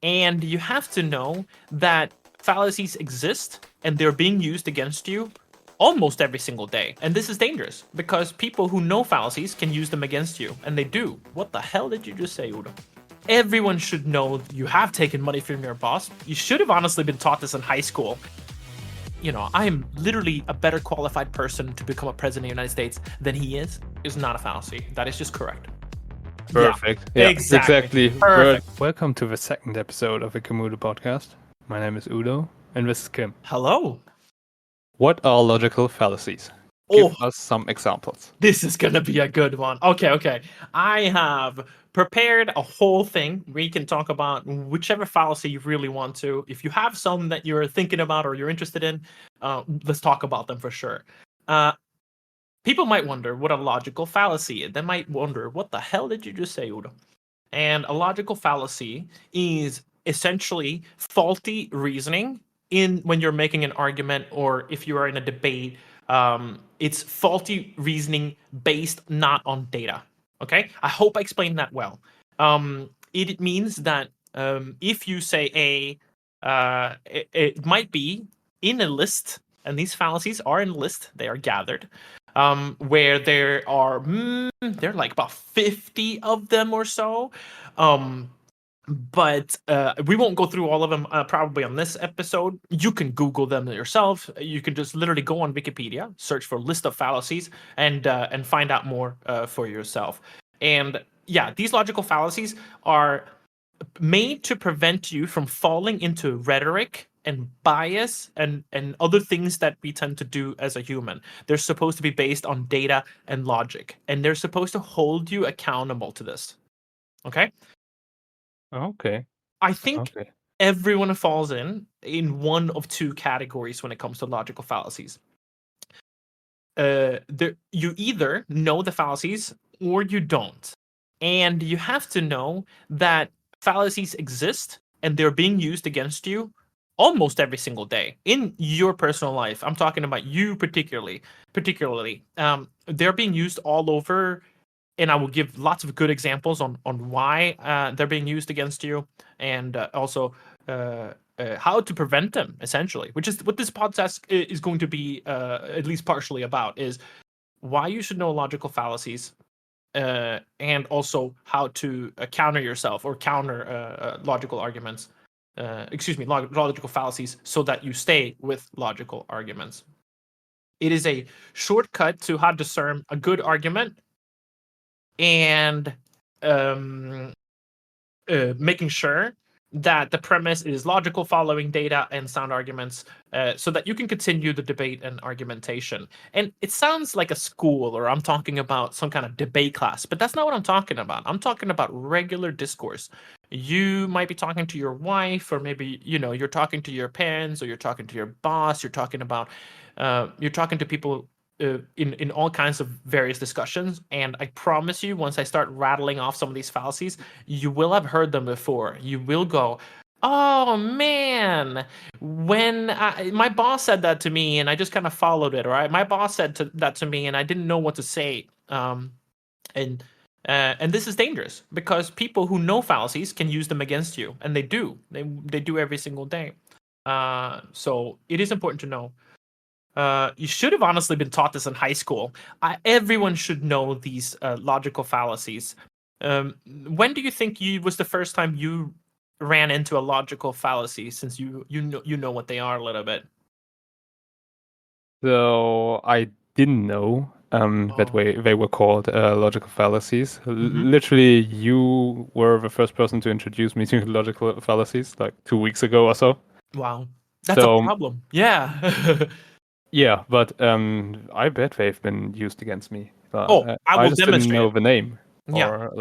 And you have to know that fallacies exist and they're being used against you almost every single day. And this is dangerous because people who know fallacies can use them against you, and they do. What the hell did you just say, Udo? Everyone should know you have taken money from your boss. You should have honestly been taught this in high school. You know, I am literally a better qualified person to become a president of the United States than he is not a fallacy. That is just correct. Perfect. Yeah, exactly. Perfect. Welcome to the second episode of the Kimudo podcast. My name is Udo, and this is Kim. Hello. What are logical fallacies? Give us some examples. This is gonna be a good one. Okay. I have prepared a whole thing. We can talk about whichever fallacy you really want to. If you have some that you're thinking about or you're interested in, let's talk about them for sure. People might wonder what a logical fallacy is. They might wonder, what the hell did you just say, Udo? And a logical fallacy is essentially faulty reasoning when you're making an argument or if you are in a debate. It's faulty reasoning based not on data. Okay, I hope I explained that well. It means that if you say it might be in a list, and these fallacies are in a list, they are gathered, where there are there are like about 50 of them or so. But we won't go through all of them probably on this episode. You can Google them yourself. You can just literally go on Wikipedia, search for list of fallacies, and find out more for yourself. And yeah, these logical fallacies are made to prevent you from falling into rhetoric and bias and other things that we tend to do as a human. They're supposed to be based on data and logic, and they're supposed to hold you accountable to this. Okay? Okay. I think everyone falls in one of two categories when it comes to logical fallacies. You either know the fallacies or you don't. And you have to know that fallacies exist and they're being used against you almost every single day in your personal life. I'm talking about you particularly. They're being used all over, and I will give lots of good examples on why they're being used against you, and also how to prevent them, essentially, which is what this podcast is going to be at least partially about, is why you should know logical fallacies, and also how to counter yourself or counter logical arguments. Logical fallacies, so that you stay with logical arguments. It is a shortcut to how to discern a good argument and making sure that the premise is logical, following data and sound arguments, so that you can continue the debate and argumentation. And it sounds like a school, or I'm talking about some kind of debate class, but that's not what I'm talking about. I'm talking about regular discourse. You might be talking to your wife, or maybe you're talking to your parents, or you're talking to your boss. You're talking to people in all kinds of various discussions. And I promise you, once I start rattling off some of these fallacies, you will have heard them before. You will go, oh man, when my boss said that to me and I just kind of followed it, right? My boss said that to me and I didn't know what to say. And this is dangerous because people who know fallacies can use them against you, and they do. They do every single day. So it is important to know. You should have honestly been taught this in high school. Everyone should know these logical fallacies. When do you think was the first time you ran into a logical fallacy, since you know what they are a little bit? So I didn't know that they were called logical fallacies. Literally, you were the first person to introduce me to logical fallacies like 2 weeks ago or so. Wow, that's a problem. Yeah. Yeah, but I bet they've been used against me. But, I will just demonstrate. Didn't know the name or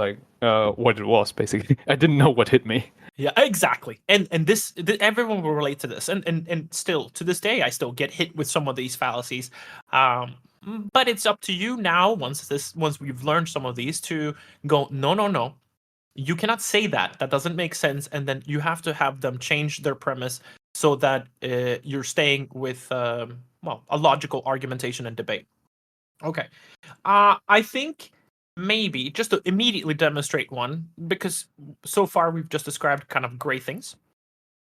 what it was. Basically, I didn't know what hit me. Yeah, exactly. And this everyone will relate to this, and still to this day, I still get hit with some of these fallacies. But it's up to you now. Once we've learned some of these, to go, no. You cannot say that. That doesn't make sense. And then you have to have them change their premise so that you're staying with a logical argumentation and debate. Okay. I think maybe just to immediately demonstrate one, because so far we've just described kind of gray things.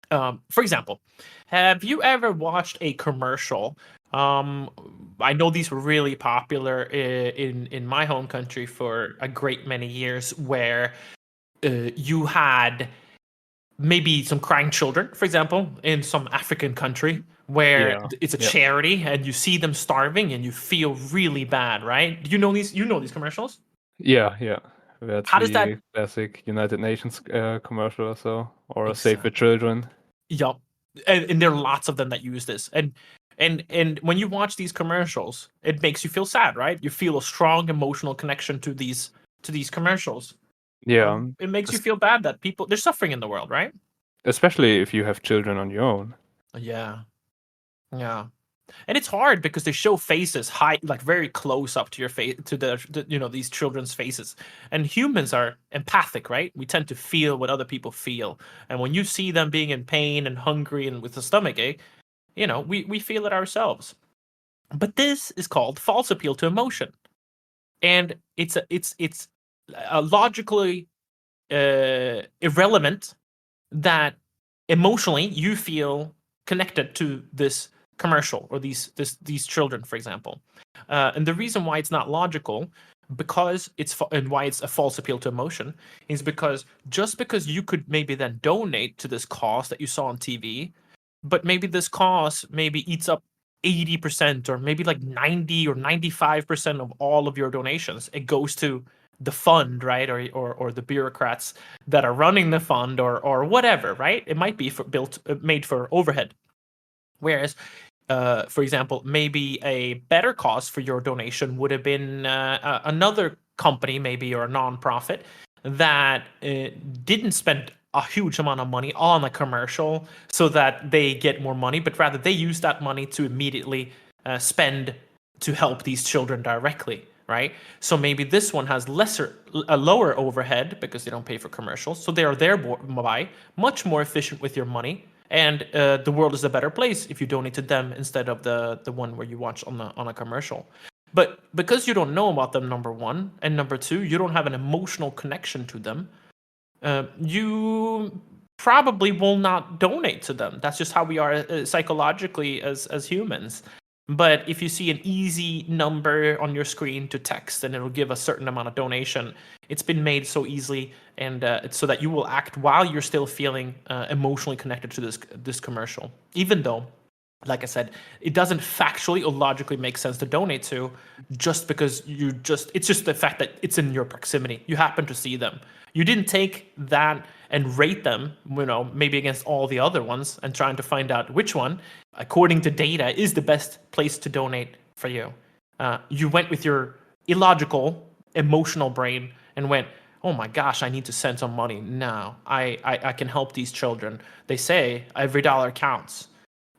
For example, have you ever watched a commercial? I know these were really popular in my home country for a great many years, where you had maybe some crying children, for example, in some African country where it's a charity and you see them starving and you feel really bad, right? Do you know these? You know these commercials? Yeah. That's How does that? the classic United Nations commercial or so, or Save the Exactly. Children. Yup. And there are lots of them that use this. And when you watch these commercials, it makes you feel sad, right? You feel a strong emotional connection to these commercials. Yeah. It makes you feel bad that people they're suffering in the world, right? Especially if you have children on your own. Yeah. Yeah. And it's hard because they show faces high, like very close up to your face, to these children's faces. And humans are empathic, right? We tend to feel what other people feel. And when you see them being in pain and hungry and with a stomach ache, we feel it ourselves. But this is called false appeal to emotion, and it's a logically irrelevant that emotionally you feel connected to this commercial or these children, for example. And the reason why it's not logical, and why it's a false appeal to emotion, is because just because you could maybe then donate to this cause that you saw on TV, but maybe this cause maybe eats up 80% or maybe like 90 or 95% of all of your donations. It goes to the fund, right? Or the bureaucrats that are running the fund, or whatever, right? It might be made for overhead. Whereas, for example, maybe a better cause for your donation would have been another company, maybe, or a nonprofit that didn't spend a huge amount of money on a commercial so that they get more money, but rather they use that money to immediately spend to help these children directly, right? So maybe this one has a lower overhead because they don't pay for commercials, so they are thereby much more efficient with your money, and the world is a better place if you donate to them instead of the one where you watch on a commercial. But because you don't know about them, number one, and number two, you don't have an emotional connection to them, you probably will not donate to them. That's just how we are psychologically as humans. But if you see an easy number on your screen to text and it'll give a certain amount of donation, it's been made so easily, and it's so that you will act while you're still feeling emotionally connected to this commercial, even though, like I said, it doesn't factually or logically make sense to donate to, just because it's just the fact that it's in your proximity. You happen to see them. You didn't take that and rate them, maybe against all the other ones and trying to find out which one, according to data, is the best place to donate for you. You went with your illogical, emotional brain and went, oh my gosh, I need to send some money now. I can help these children. They say every dollar counts.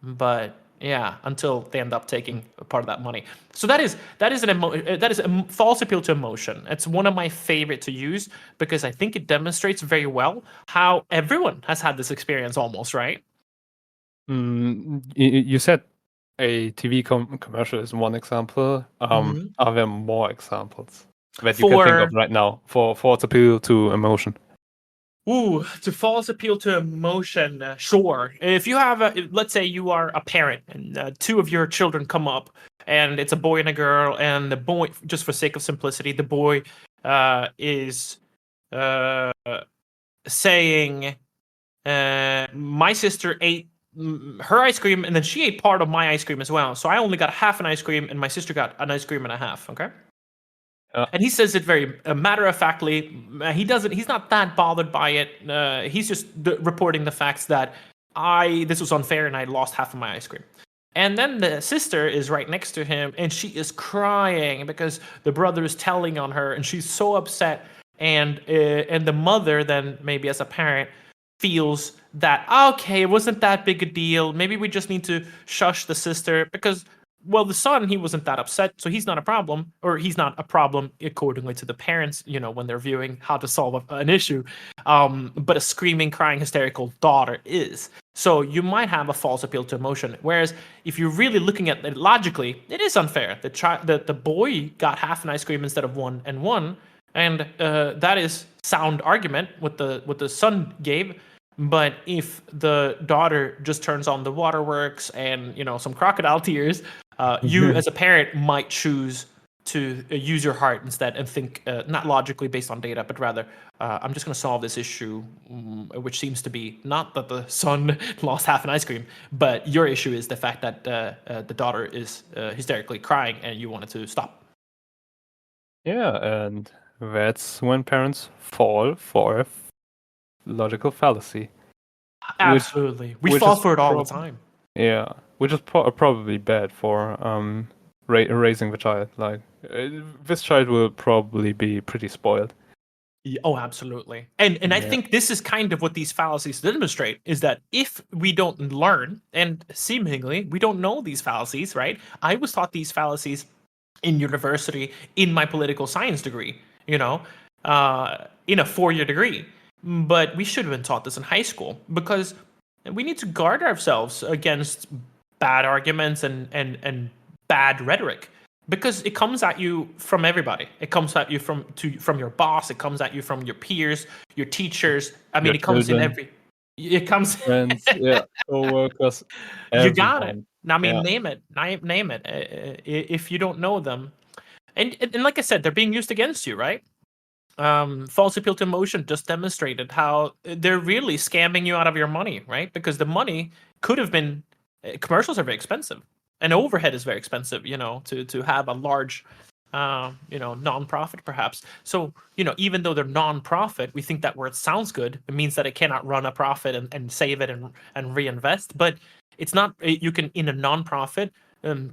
But yeah, until they end up taking a part of that money. So that is a false appeal to emotion. It's one of my favorite to use because I think it demonstrates very well how everyone has had this experience almost, right? You said a TV commercial is one example. Are there more examples that you can think of right now for false appeal to emotion? Ooh, to false appeal to emotion, sure. If you have let's say you are a parent and two of your children come up, and it's a boy and a girl, and the boy, just for sake of simplicity, the boy is saying, my sister ate her ice cream, and then she ate part of my ice cream as well. So I only got half an ice cream, and my sister got an ice cream and a half. Okay. And he says it very matter of factly. He's not that bothered by it. He's just reporting the facts that this was unfair and I lost half of my ice cream. And then the sister is right next to him and she is crying because the brother is telling on her and she's so upset. And the mother then, maybe as a parent, feels that, okay, it wasn't that big a deal. Maybe we just need to shush the sister because, well, the son, he wasn't that upset, so he's not a problem, or he's not a problem accordingly to the parents, when they're viewing how to solve an issue. But a screaming, crying, hysterical daughter is. So you might have a false appeal to emotion. Whereas if you're really looking at it logically, it is unfair. The boy got half an ice cream instead of one and one, And that is sound argument what the son gave. But if the daughter just turns on the waterworks and some crocodile tears, you as a parent might choose to use your heart instead and think not logically based on data, but rather I'm just going to solve this issue, which seems to be not that the son lost half an ice cream, but your issue is the fact that the daughter is hysterically crying and you wanted to stop. Yeah, and that's when parents fall for a logical fallacy. Absolutely. We which fall is for it all the time. Yeah, which is probably bad for raising the child. Like this child will probably be pretty spoiled. Oh, absolutely. And I think this is kind of what these fallacies demonstrate, is that if we don't learn, and seemingly we don't know these fallacies, right? I was taught these fallacies in university in my political science degree, in a 4-year degree. But we should have been taught this in high school, because we need to guard ourselves against bad arguments and bad rhetoric, because it comes at you from everybody. It comes at you from your boss. It comes at you from your peers, your teachers. I mean, it comes in every. It comes. Friends, coworkers. You got it. I mean, Yeah. name it. Name it. If you don't know them, and like I said, they're being used against you, right? False appeal to emotion just demonstrated how they're really scamming you out of your money, right? Because the money could have been. Commercials are very expensive, and overhead is very expensive. To have a large, non-profit perhaps. So even though they're non-profit, we think that word sounds good. It means that it cannot run a profit and save it and reinvest. But it's not. You can, in a non-profit,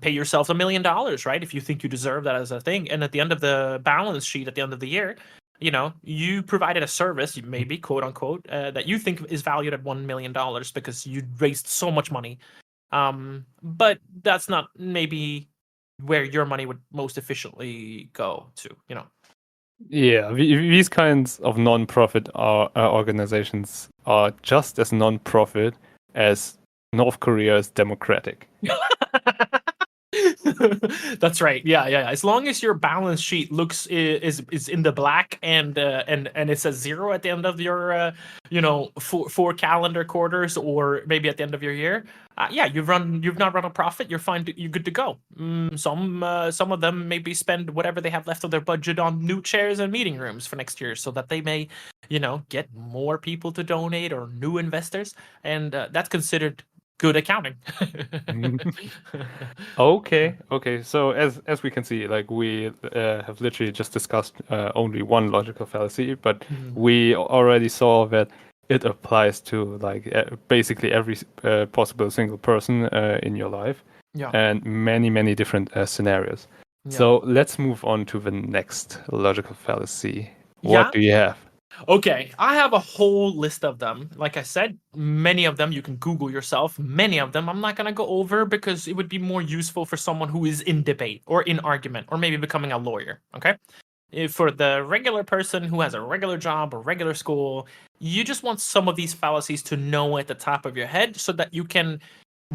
pay yourself $1 million, right? If you think you deserve that as a thing. And at the end of the balance sheet, at the end of the year, you provided a service, maybe quote unquote, that you think is valued at $1 million because you raised so much money. But that's not maybe where your money would most efficiently go to, Yeah, these kinds of non-profit organizations are just as non-profit as North Korea is democratic. That's right. Yeah. As long as your balance sheet is in the black and it says 0 at the end of your four calendar quarters, or maybe at the end of your year, you've not run a profit. You're fine. You're good to go. Some of them maybe spend whatever they have left of their budget on new chairs and meeting rooms for next year, so that they may get more people to donate or new investors, and that's considered good accounting. Okay. So as we can see, like we have literally just discussed only one logical fallacy, but we already saw that it applies to like basically every possible single person in your life, and many different scenarios. Yeah. So let's move on to the next logical fallacy. What do you have? Okay, I have a whole list of them. Like I said, many of them you can Google yourself. Many of them I'm not going to go over because it would be more useful for someone who is in debate or in argument or maybe becoming a lawyer, okay? For the regular person who has a regular job or regular school, you just want some of these fallacies to know at the top of your head so that you can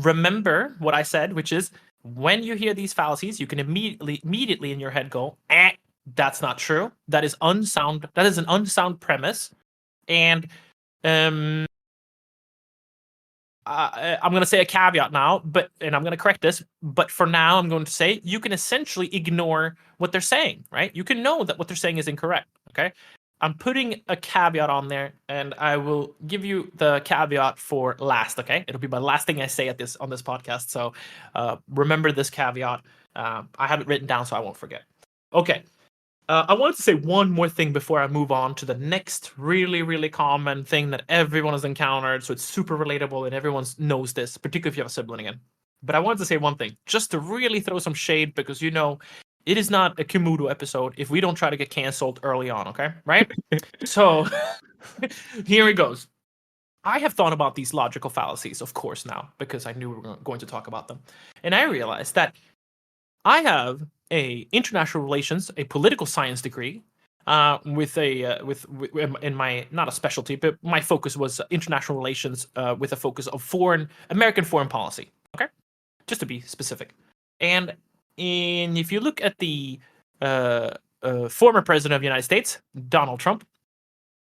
remember what I said, which is when you hear these fallacies, you can immediately in your head go, that's not true. That is unsound. That is an unsound premise. And I'm going to say a caveat now, and I'm going to correct this. But for now, I'm going to say you can essentially ignore what they're saying, right? You can know that what they're saying is incorrect. Okay. I'm putting a caveat on there, and I will give you the caveat for last. Okay. It'll be my last thing I say on this podcast. So remember this caveat. I have it written down so I won't forget. Okay. I wanted to say one more thing before I move on to the next really, really common thing that everyone has encountered. So it's super relatable and everyone knows this, particularly if you have a sibling again. But I wanted to say one thing just to really throw some shade, because it is not a Kimudo episode if we don't try to get canceled early on, okay? Right? So here it goes. I have thought about these logical fallacies, of course, now, because I knew we were going to talk about them. And I realized that I have a international relations, a political science degree, with in my, not a specialty, but my focus was international relations, with a focus of American foreign policy. Okay, just to be specific. And if you look at the former president of the United States, Donald Trump,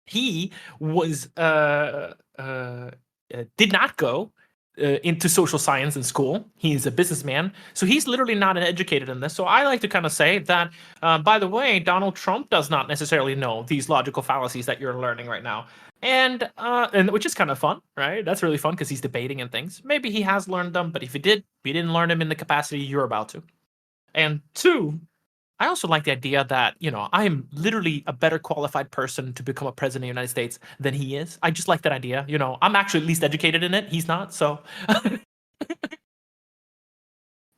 he was did not go into social science in school. He's a businessman, so he's literally not educated in this. So I like to kind of say that, by the way, Donald Trump does not necessarily know these logical fallacies that you're learning right now, and which is kind of fun, right? That's really fun because he's debating and things. Maybe he has learned them, but if he didn't learn them in the capacity you're about to. And two, I also like the idea that, I am literally a better qualified person to become a president of the United States than he is. I just like that idea. I'm actually least educated in it. He's not. So,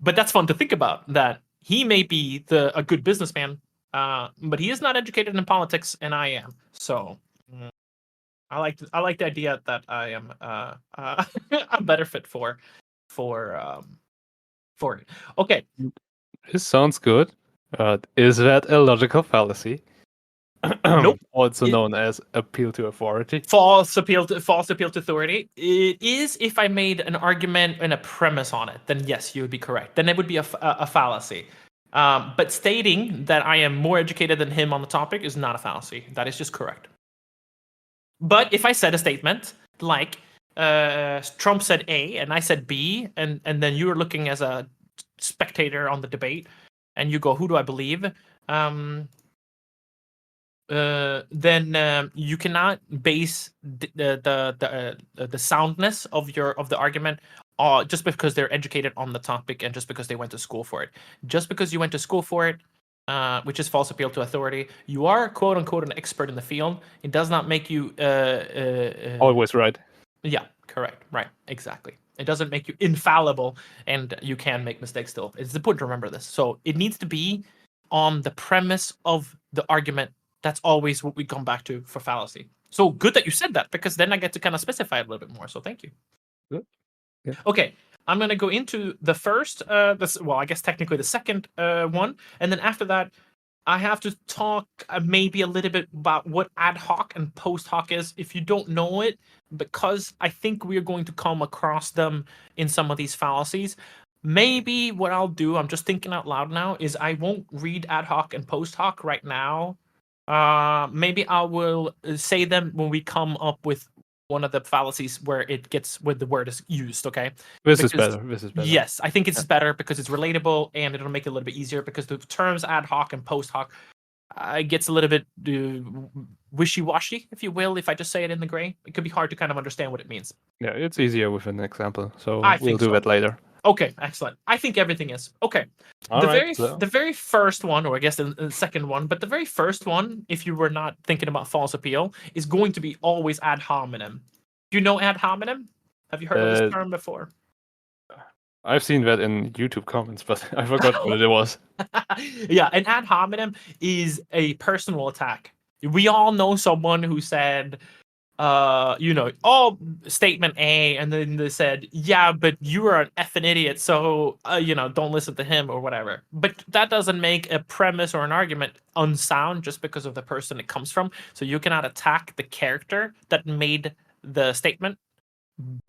but that's fun to think about, that he may be a good businessman, but he is not educated in politics, and I am. So, I like the idea that I am a better fit for it. Okay. This sounds good. Is that a logical fallacy? Nope. Also known as appeal to authority. False appeal to authority. It is if I made an argument and a premise on it, then yes, you would be correct. Then it would be a fallacy. But stating that I am more educated than him on the topic is not a fallacy. That is just correct. But if I said a statement like Trump said A and I said B, and then you were looking as a spectator on the debate, and you go, who do I believe? Then you cannot base the soundness of the argument just because they're educated on the topic and just because they went to school for it. Just because you went to school for it, which is false appeal to authority, you are quote unquote an expert in the field. It does not make you always right. Yeah, correct. Right, exactly. It doesn't make you infallible, and you can make mistakes still. It's important to remember this. So it needs to be on the premise of the argument. That's always what we come back to for fallacy. So good that you said that, because then I get to kind of specify it a little bit more. So thank you. Good. Yeah. Okay, I'm going to go into the first, I guess technically the second one. And then after that, I have to talk maybe a little bit about what ad hoc and post hoc is, if you don't know it, because I think we're going to come across them in some of these fallacies. Maybe what I'll do, I'm just thinking out loud now, is I won't read ad hoc and post hoc right now. Maybe I will say them when we come up with one of the fallacies where the word is used. Okay, this is better. Yes, I think it's better because it's relatable and it'll make it a little bit easier, because the terms ad hoc and post hoc gets a little bit wishy-washy, if you will. If I just say it in the gray, it could be hard to kind of understand what it means. Yeah, it's easier with an example, so we'll do that later. Okay, excellent. I think everything is. Okay. The very first one, or I guess the second one, but the very first one, if you were not thinking about false appeal, is going to be always ad hominem. Do you know ad hominem? Have you heard of this term before? I've seen that in YouTube comments, but I forgot what it was. Yeah, an ad hominem is a personal attack. We all know someone who said, statement A, and then they said, yeah, but you are an effing idiot, so don't listen to him or whatever. But that doesn't make a premise or an argument unsound just because of the person it comes from. So you cannot attack the character that made the statement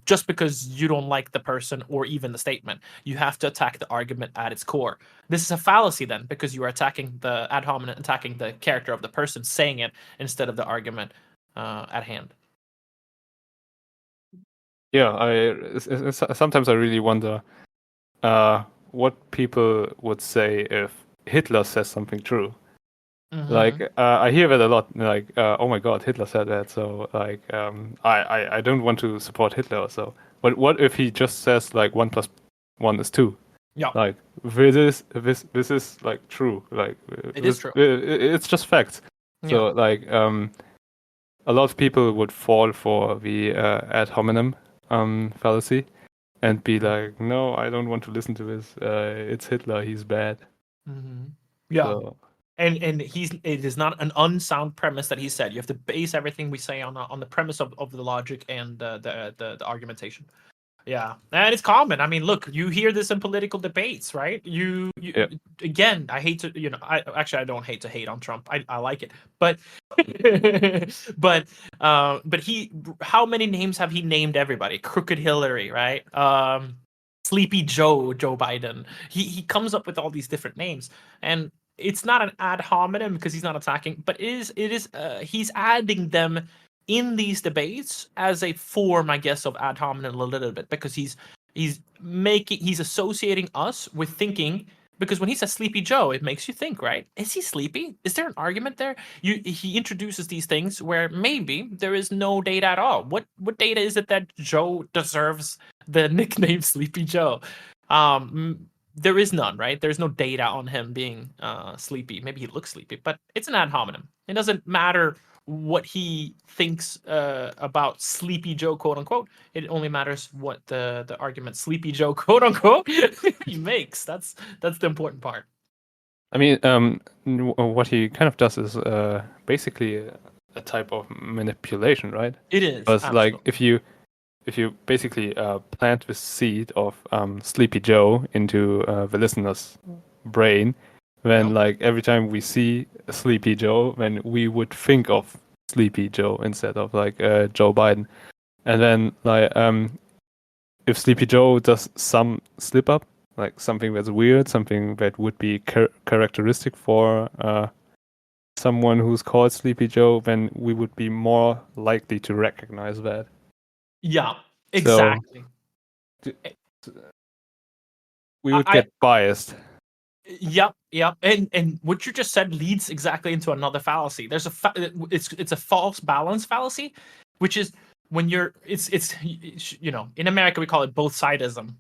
just because you don't like the person or even the statement. You have to attack the argument at its core. This is a fallacy then, because you are attacking the ad hominem, attacking the character of the person saying it instead of the argument at hand. Yeah, sometimes I really wonder what people would say if Hitler says something true. Mm-hmm. Like I hear that a lot. Like, oh my God, Hitler said that. So like, I don't want to support Hitler. So, but what if he just says like 1 + 1 is 2? Yeah. Like this is like true. Like it is true. It's just facts. Yeah. So like a lot of people would fall for the ad hominem fallacy and be like, no, I don't want to listen to this. It's Hitler. He's bad. Mm-hmm. Yeah. So, and it is not an unsound premise that he said. You have to base everything we say on the premise of the logic and the argumentation. Yeah, and it's common. I mean, look, you hear this in political debates, right? You again, I hate to, I don't hate to hate on Trump. I like it, but but how many names have he named everybody? Crooked Hillary, right? Sleepy Joe Biden. He comes up with all these different names, and it's not an ad hominem because he's not attacking, but he's adding them in these debates as a form, I guess, of ad hominem a little bit, because he's associating us with thinking. Because when he says Sleepy Joe, it makes you think, right? Is he sleepy? Is there an argument there? He introduces these things where maybe there is no data at all. What data is it that Joe deserves the nickname Sleepy Joe? There is none, right? There's no data on him being sleepy. Maybe he looks sleepy, but it's an ad hominem. It doesn't matter what he thinks about Sleepy Joe, quote unquote. It only matters what the argument Sleepy Joe, quote unquote, he makes. That's the important part. I mean, what he kind of does is basically a type of manipulation, right? It is. Because like if you basically plant the seed of Sleepy Joe into the listener's brain, then like every time we see a Sleepy Joe, then we would think of Sleepy Joe instead of like Joe Biden. And then like if Sleepy Joe does some slip up, like something that's weird, something that would be characteristic for someone who's called Sleepy Joe, then we would be more likely to recognize that. Yeah, exactly. So, we would get biased. Yep. And what you just said leads exactly into another fallacy. There's it's a false balance fallacy, which is when it's you know, in America we call it both sidism.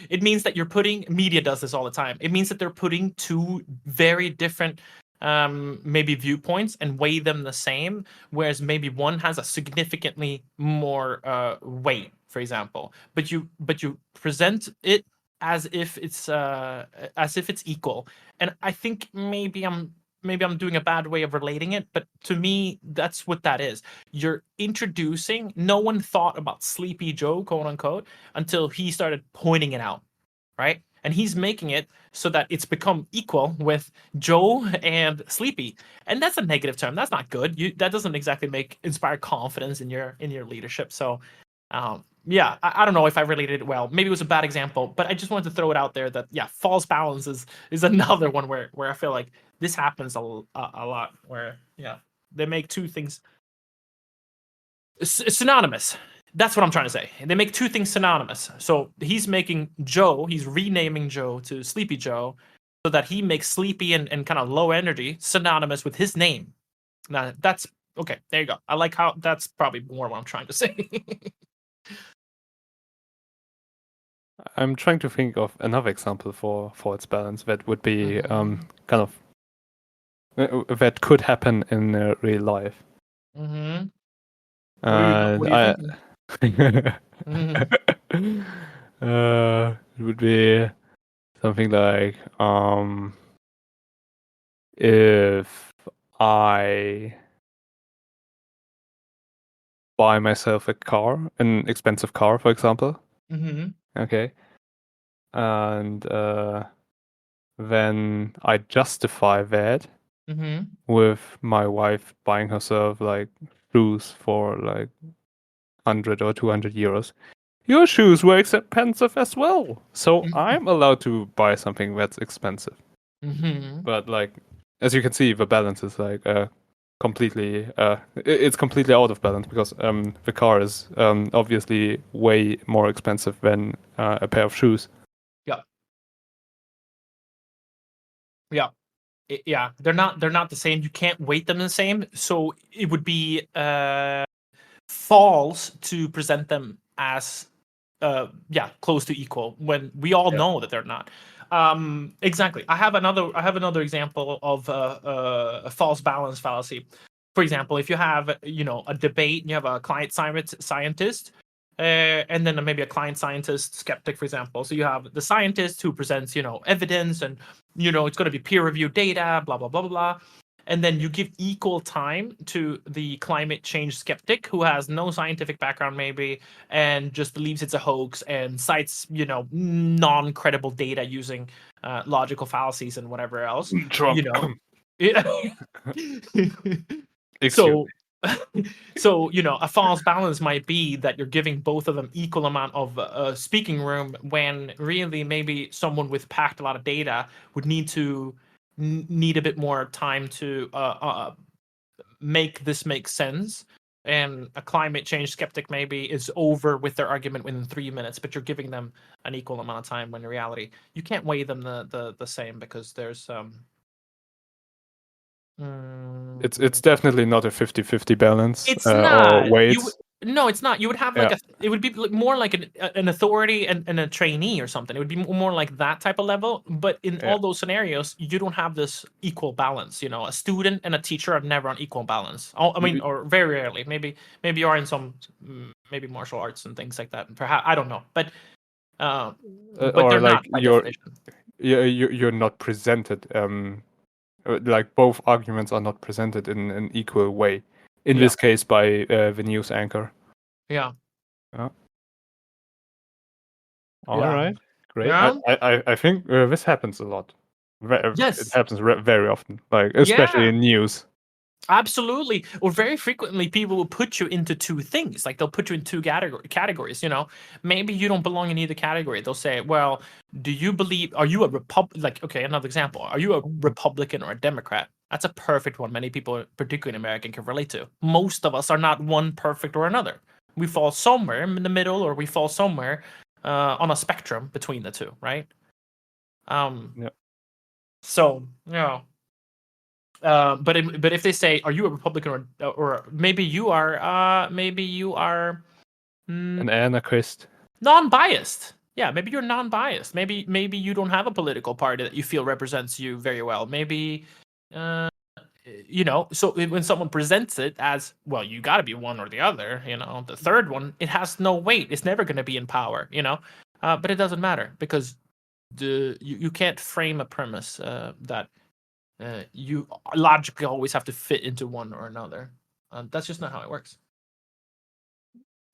It means that you're putting, media does this all the time. It means that they're putting two very different maybe viewpoints and weigh them the same, whereas maybe one has a significantly more weight, for example. But you present it as if it's equal. And I think maybe I'm doing a bad way of relating it, but to me, that's what that is. You're introducing, no one thought about Sleepy Joe, quote unquote, until he started pointing it out, right? And he's making it so that it's become equal with Joe and Sleepy. And that's a negative term. That's not good. That doesn't exactly inspire confidence in your leadership. So yeah, I don't know if I related it well. Maybe it was a bad example, but I just wanted to throw it out there that, yeah, false balance is another one where I feel like this happens a lot, where, yeah, they make two things synonymous. That's what I'm trying to say. They make two things synonymous. So he's renaming Joe to Sleepy Joe so that he makes sleepy and kind of low energy synonymous with his name. Now, that's okay. There you go. I like how that's probably more what I'm trying to say. I'm trying to think of another example for false balance that would be kind of that could happen in real life. Mm-hmm. What are you thinking? It would be something like if I buy myself a car, an expensive car, for example. Mm-hmm. Okay. And then I justify that with my wife buying herself like shoes for like 100 or 200 euros. Your shoes were expensive as well, so I'm allowed to buy something that's expensive. But like, as you can see, the balance is like completely it's completely out of balance, because the car is obviously way more expensive than a pair of shoes. Yeah, they're not the same. You can't weight them the same, so it would be false to present them as close to equal when we all know that they're not. Exactly. I have another example of a false balance fallacy. For example, if you have a debate, you have a client scientist, and then maybe a client scientist skeptic, for example. So you have the scientist who presents evidence, and it's going to be peer-reviewed data, blah blah blah blah blah. And then you give equal time to the climate change skeptic who has no scientific background, maybe, and just believes it's a hoax and cites, non-credible data using logical fallacies and whatever else. Trump. So So, a false balance might be that you're giving both of them equal amount of speaking room, when really maybe someone with packed a lot of data would need a bit more time to make this make sense. And a climate change skeptic maybe is over with their argument within 3 minutes, but you're giving them an equal amount of time, when in reality you can't weigh them the same, because there's It's definitely not a 50-50 balance it's or not. weights. No, it's not. You would have Yeah. it would be more like an authority and a trainee or something. It would be more like that type of level. But in Yeah. all those scenarios, you don't have this equal balance. A student and a teacher are never on equal balance. I mean, or very rarely. Maybe you are in some maybe martial arts and things like that. Perhaps, I don't know, but Or they're like not by definition. you're not presented. Like both arguments are not presented in an equal way. In this case, by the news anchor. Yeah. All right, great. Yeah. I think this happens a lot. It Yes. happens very often, like especially Yeah. in news. Absolutely. Or very frequently, people will put you into two things. Like, they'll put you in two categories. Maybe you don't belong in either category. They'll say, well, are you a like, okay, another example. Are you a Republican or a Democrat? That's a perfect one. Many people, particularly in American, can relate to. Most of us are not one perfect or another. We fall somewhere in the middle, or we fall somewhere on a spectrum between the two, right? Yeah. So, but if they say, "Are you a Republican or maybe you are An anarchist. non-biased?" Yeah, maybe you're non-biased. Maybe you don't have a political party that you feel represents you very well. Maybe so when someone presents it as, well, you got to be one or the other, the third one, it has no weight. It's never going to be in power, but it doesn't matter, because you can't frame a premise that you logically always have to fit into one or another. That's just not how it works.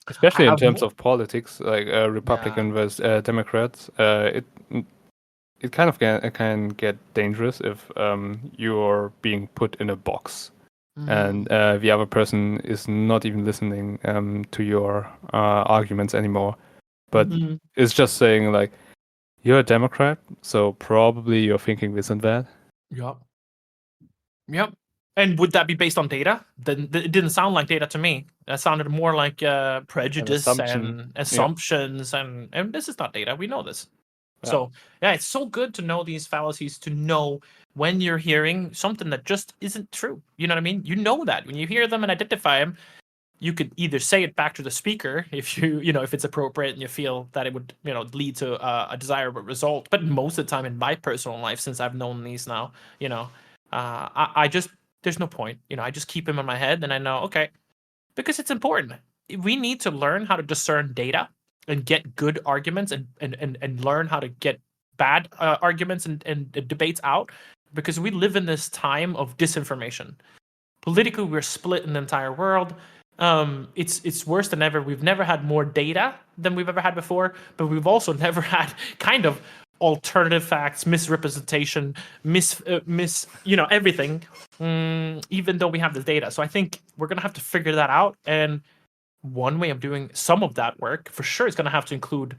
Especially in terms of politics, like Republican versus Democrats, it kind of can get dangerous if you're being put in a box, and the other person is not even listening to your arguments anymore, but it's just saying like, you're a Democrat, so probably you're thinking this and that. Yep. And would that be based on data? Then it didn't sound like data to me. That sounded more like prejudice and assumptions, and this is not data. We know this. Yeah. So it's so good to know these fallacies, to know when you're hearing something that just isn't true. You know what I mean? You know that when you hear them and identify them, you could either say it back to the speaker if if it's appropriate and you feel that it would lead to a desirable result. But most of the time in my personal life, since I've known these now, I just, there's no point. I just keep them in my head, and I know, okay, because it's important. We need to learn how to discern data and get good arguments, and learn how to get bad arguments and debates out, because we live in this time of disinformation. Politically, we're split in the entire world. It's worse than ever. We've never had more data than we've ever had before, but we've also never had kind of alternative facts, misrepresentation, everything, even though we have this data. So I think we're going to have to figure that out. And one way of doing some of that work, for sure, is going to have to include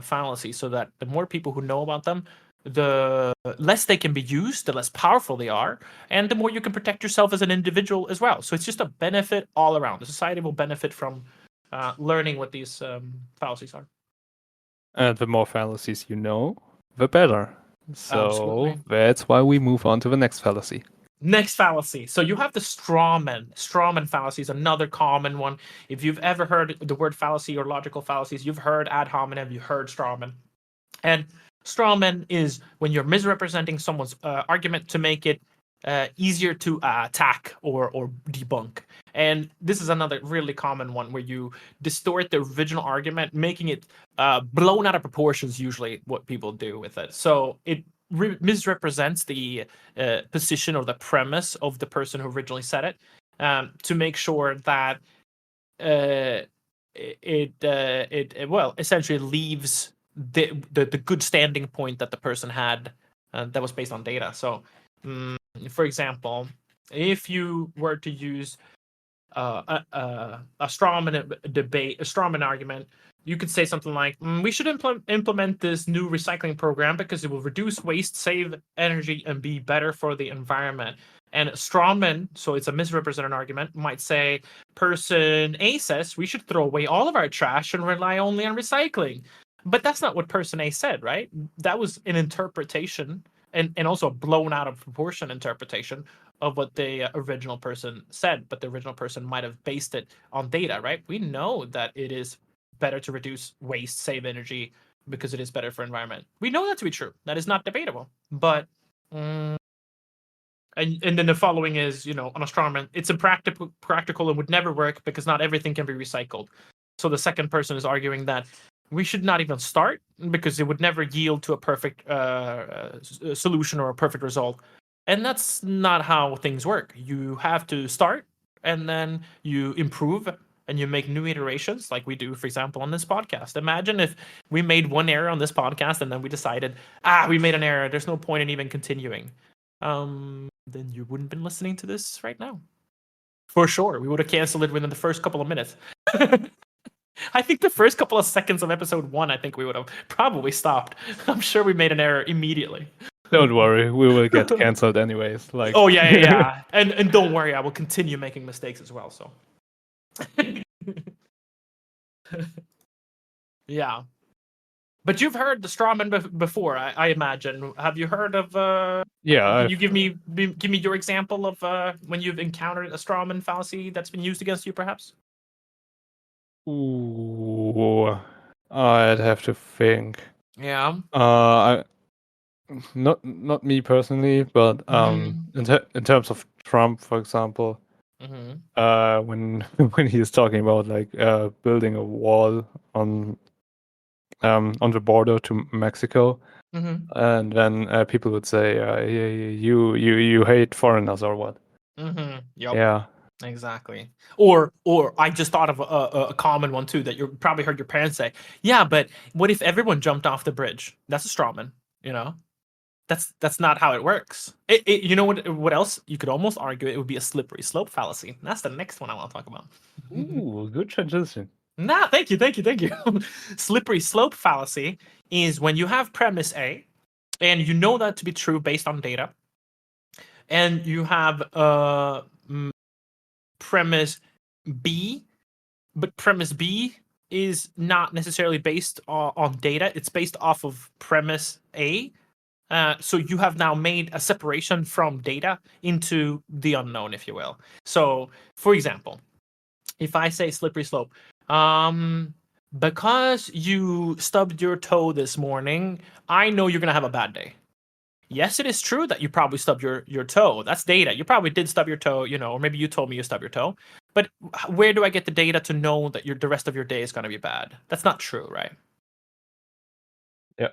fallacies, so that the more people who know about them, the less they can be used, the less powerful they are, and the more you can protect yourself as an individual as well. So it's just a benefit all around. The society will benefit from learning what these fallacies are. And the more fallacies you know, the better. So Absolutely. That's why we move on to the next fallacy. Next fallacy. So you have the strawman. Strawman fallacy is another common one. If you've ever heard the word fallacy or logical fallacies, you've heard ad hominem, you heard strawman. And strawman is when you're misrepresenting someone's argument to make it easier to attack or debunk. And this is another really common one, where you distort the original argument, making it blown out of proportions, usually what people do with it. So it misrepresents the position or the premise of the person who originally said it, to make sure that it essentially leaves the good standing point that the person had that was based on data. So for example, if you were to use a strawman debate, a strawman argument, you could say something like, "We should implement this new recycling program because it will reduce waste, save energy, and be better for the environment." And strawman, so it's a misrepresented argument, might say, "Person A says we should throw away all of our trash and rely only on recycling." But that's not what person A said, right? That was an interpretation, and also a blown out of proportion interpretation of what the original person said. But the original person might have based it on data, right? We know that it is better to reduce waste, save energy, because it is better for environment. We know that to be true. That is not debatable. But and then the following is, on a strawman, it's practical and would never work because not everything can be recycled. So the second person is arguing that we should not even start because it would never yield to a perfect solution or a perfect result. And that's not how things work. You have to start and then you improve and you make new iterations like we do, for example, on this podcast. Imagine if we made one error on this podcast and then we decided, we made an error. There's no point in even continuing. Then you wouldn't been listening to this right now. For sure. We would have canceled it within the first couple of minutes. I think the first couple of seconds of episode 1, I think we would have probably stopped. I'm sure we made an error immediately. Don't worry, we will get canceled anyways. Like, oh yeah. And don't worry, I will continue making mistakes as well. So, yeah. But you've heard the strawman before, I imagine. Have you heard of? Yeah. Can you give me your example of when you've encountered a strawman fallacy that's been used against you, perhaps? Ooh, I'd have to think. Yeah. Not me personally, but in terms of Trump, for example, when he's talking about like building a wall on the border to Mexico, and then people would say, "You hate foreigners or what?" Yep. Yeah. Exactly. Or I just thought of a common one too that you probably heard your parents say. Yeah, but what if everyone jumped off the bridge? That's a strawman. That's not how it works. You know what else? You could almost argue it would be a slippery slope fallacy. That's the next one I want to talk about. Ooh, good transition. Nah, thank you. Slippery slope fallacy is when you have premise A, and you know that to be true based on data, and you have premise B, but premise B is not necessarily based on data. It's based off of premise A. So you have now made a separation from data into the unknown, if you will. So, for example, if I say slippery slope, because you stubbed your toe this morning, I know you're going to have a bad day. Yes, it is true that you probably stubbed your toe. That's data. You probably did stub your toe, or maybe you told me you stubbed your toe. But where do I get the data to know that the rest of your day is going to be bad? That's not true, right? Yeah,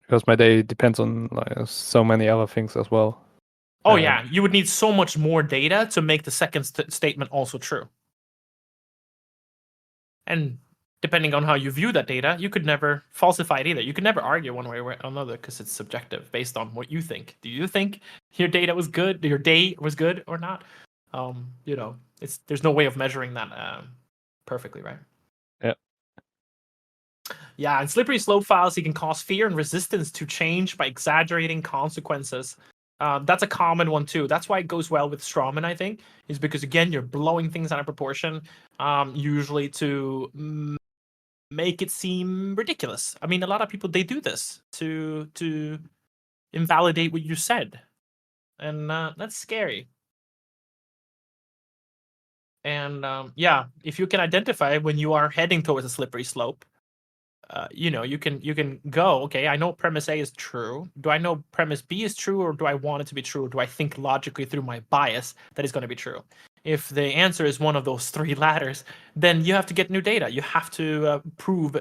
because my day depends on like so many other things as well. Oh yeah, you would need so much more data to make the second statement also true. And depending on how you view that data, you could never falsify it either. You could never argue one way or another because it's subjective based on what you think. Do you think your data was good? Your day was good or not? There's no way of measuring that perfectly, right? Yeah. Yeah, and slippery slope fallacy can cause fear and resistance to change by exaggerating consequences. That's a common one too. That's why it goes well with strawman, I think, is because again you're blowing things out of proportion, usually to make it seem ridiculous. I mean, a lot of people, they do this to invalidate what you said, and that's scary. And if you can identify when you are heading towards a slippery slope, you can go, okay, I know premise A is true. Do I know premise B is true, or do I want it to be true? Or do I think logically through my bias that is going to be true? If the answer is one of those three ladders, then you have to get new data. You have to prove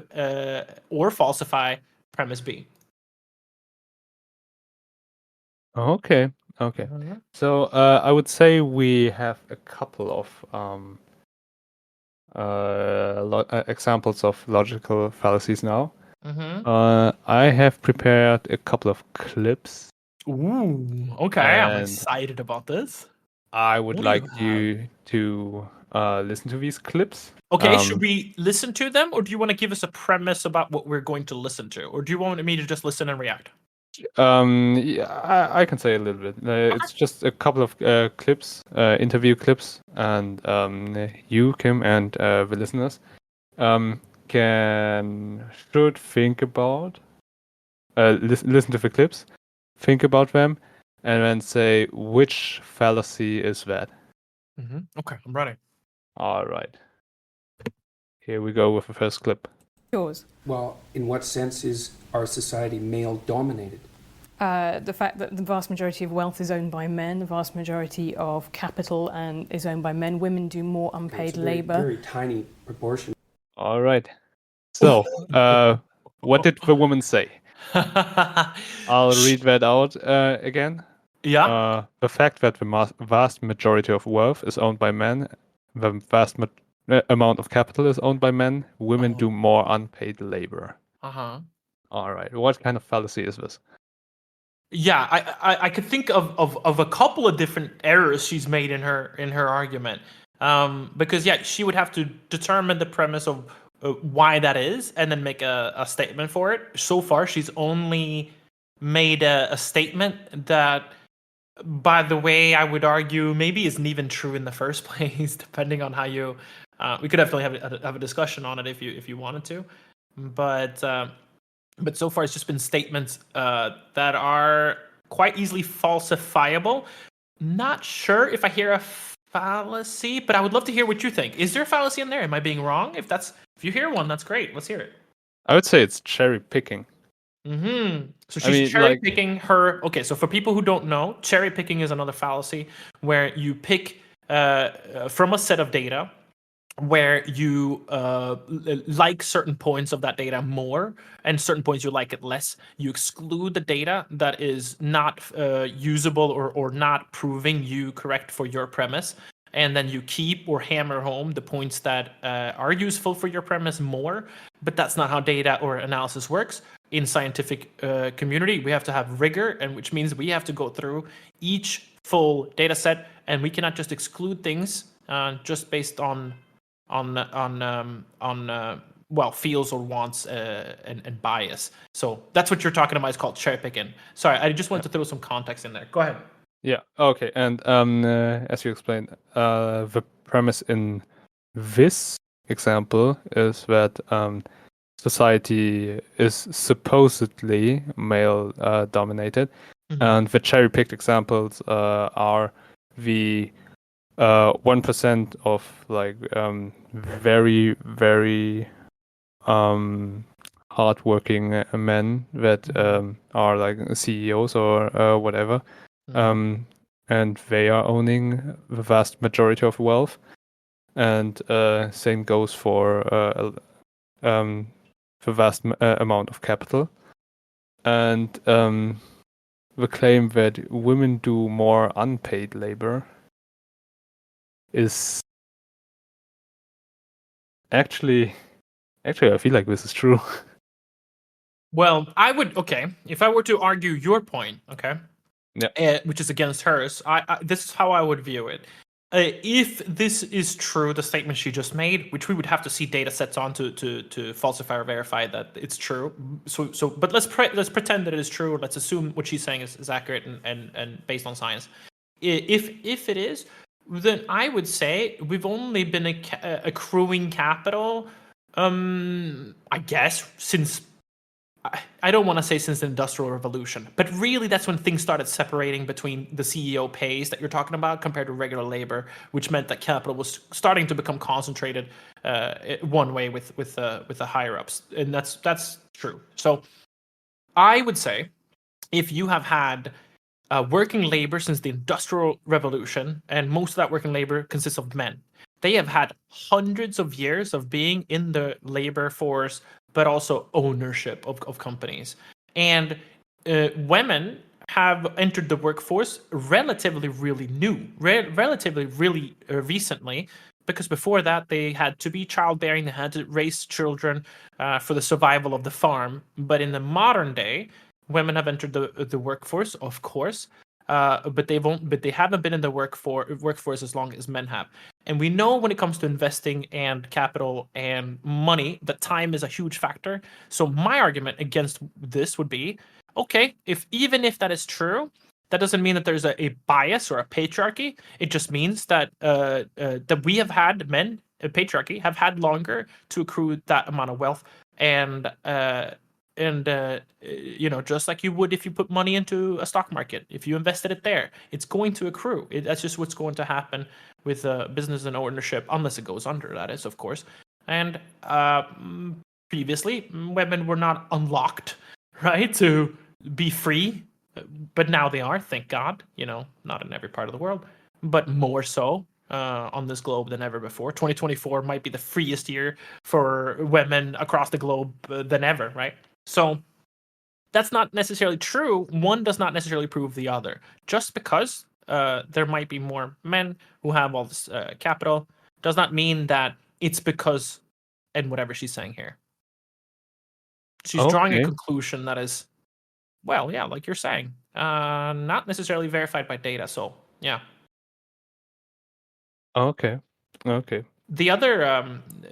or falsify premise B. Okay. So I would say we have a couple of examples of logical fallacies now. I have prepared a couple of clips. Ooh, okay. I'm excited about this. I would like you to listen to these clips. Okay, should we listen to them, or do you want to give us a premise about what we're going to listen to, or do you want me to just listen and react? Yeah, I can say a little bit. It's just a couple of clips, interview clips, and you, Kim, and the listeners should think about listen to the clips, think about them, and then say which fallacy is that. Okay, I'm ready. All right. Here we go with the first clip. Yours. Well, in what sense is our society male-dominated? The fact that the vast majority of wealth is owned by men, the vast majority of capital is owned by men. Women do more unpaid labour. Very tiny proportion. All right. So, what did the woman say? I'll read that out again. Yeah. The fact that the vast majority of wealth is owned by men, the vast amount of capital is owned by men, women do more unpaid labor. All right. What kind of fallacy is this? Yeah, I could think of a couple of different errors she's made in her argument. Because she would have to determine the premise of why that is, and then make a statement for it. So far, she's only made a statement that, by the way, I would argue maybe isn't even true in the first place, depending on how you. We could definitely have a discussion on it if you wanted to, but so far it's just been statements that are quite easily falsifiable. Not sure if I hear a fallacy, but I would love to hear what you think. Is there a fallacy in there? Am I being wrong? If you hear one, that's great. Let's hear it. I would say it's cherry picking. So she's cherry picking her. Okay, so for people who don't know, cherry picking is another fallacy where you pick from a set of data where you like certain points of that data more and certain points you like it less. You exclude the data that is not usable or not proving you correct for your premise, and then you keep or hammer home the points that are useful for your premise more. But that's not how data or analysis works. In scientific community, we have to have rigor, and which means we have to go through each full data set, and we cannot just exclude things just based on feels or wants and bias. So that's what you're talking about. It's called cherry picking. Sorry, I just wanted to throw some context in there. Go ahead. Yeah. Okay. And as you explained, the premise in this example is that society is supposedly male dominated, and the cherry picked examples are the 1% of very, very hardworking men that are like CEOs or whatever, and they are owning the vast majority of wealth, and same goes for the vast amount of capital, and the claim that women do more unpaid labor is actually I feel like this is true. Well, if I were to argue your point, which is against hers, this is how I would view it. If this is true, the statement she just made, which we would have to see data sets on to falsify or verify that it's true. But let's pretend that it is true. Let's assume what she's saying is accurate and based on science. If it is, then I would say we've only been accruing capital, I guess, since, I don't want to say since the Industrial Revolution, but really that's when things started separating between the CEO pays that you're talking about compared to regular labor, which meant that capital was starting to become concentrated one way with the higher ups, and that's true. So I would say if you have had working labor since the Industrial Revolution, and most of that working labor consists of men, they have had hundreds of years of being in the labor force, but also ownership of companies. And women have entered the workforce relatively really recently, because before that they had to be childbearing, they had to raise children for the survival of the farm. But in the modern day, women have entered the workforce, of course, but they haven't been in the workforce as long as men have. And we know when it comes to investing and capital and money that time is a huge factor. So my argument against this would be, okay, even if that is true, that doesn't mean that there's a bias or a patriarchy. It just means that that we have had men, patriarchy, have had longer to accrue that amount of wealth, and just like you would if you put money into a stock market, if you invested it there, it's going to accrue. That's just what's going to happen with business and ownership, unless it goes under, that is, of course. And previously, women were not unlocked, right, to be free, but now they are, thank God. Not in every part of the world, but more so on this globe than ever before. 2024 might be the freest year for women across the globe than ever, right? So that's not necessarily true. One does not necessarily prove the other. Just because there might be more men who have all this capital does not mean that it's because, and whatever she's saying here. She's drawing a conclusion that is, well, yeah, like you're saying, not necessarily verified by data. So, yeah. Okay. The other,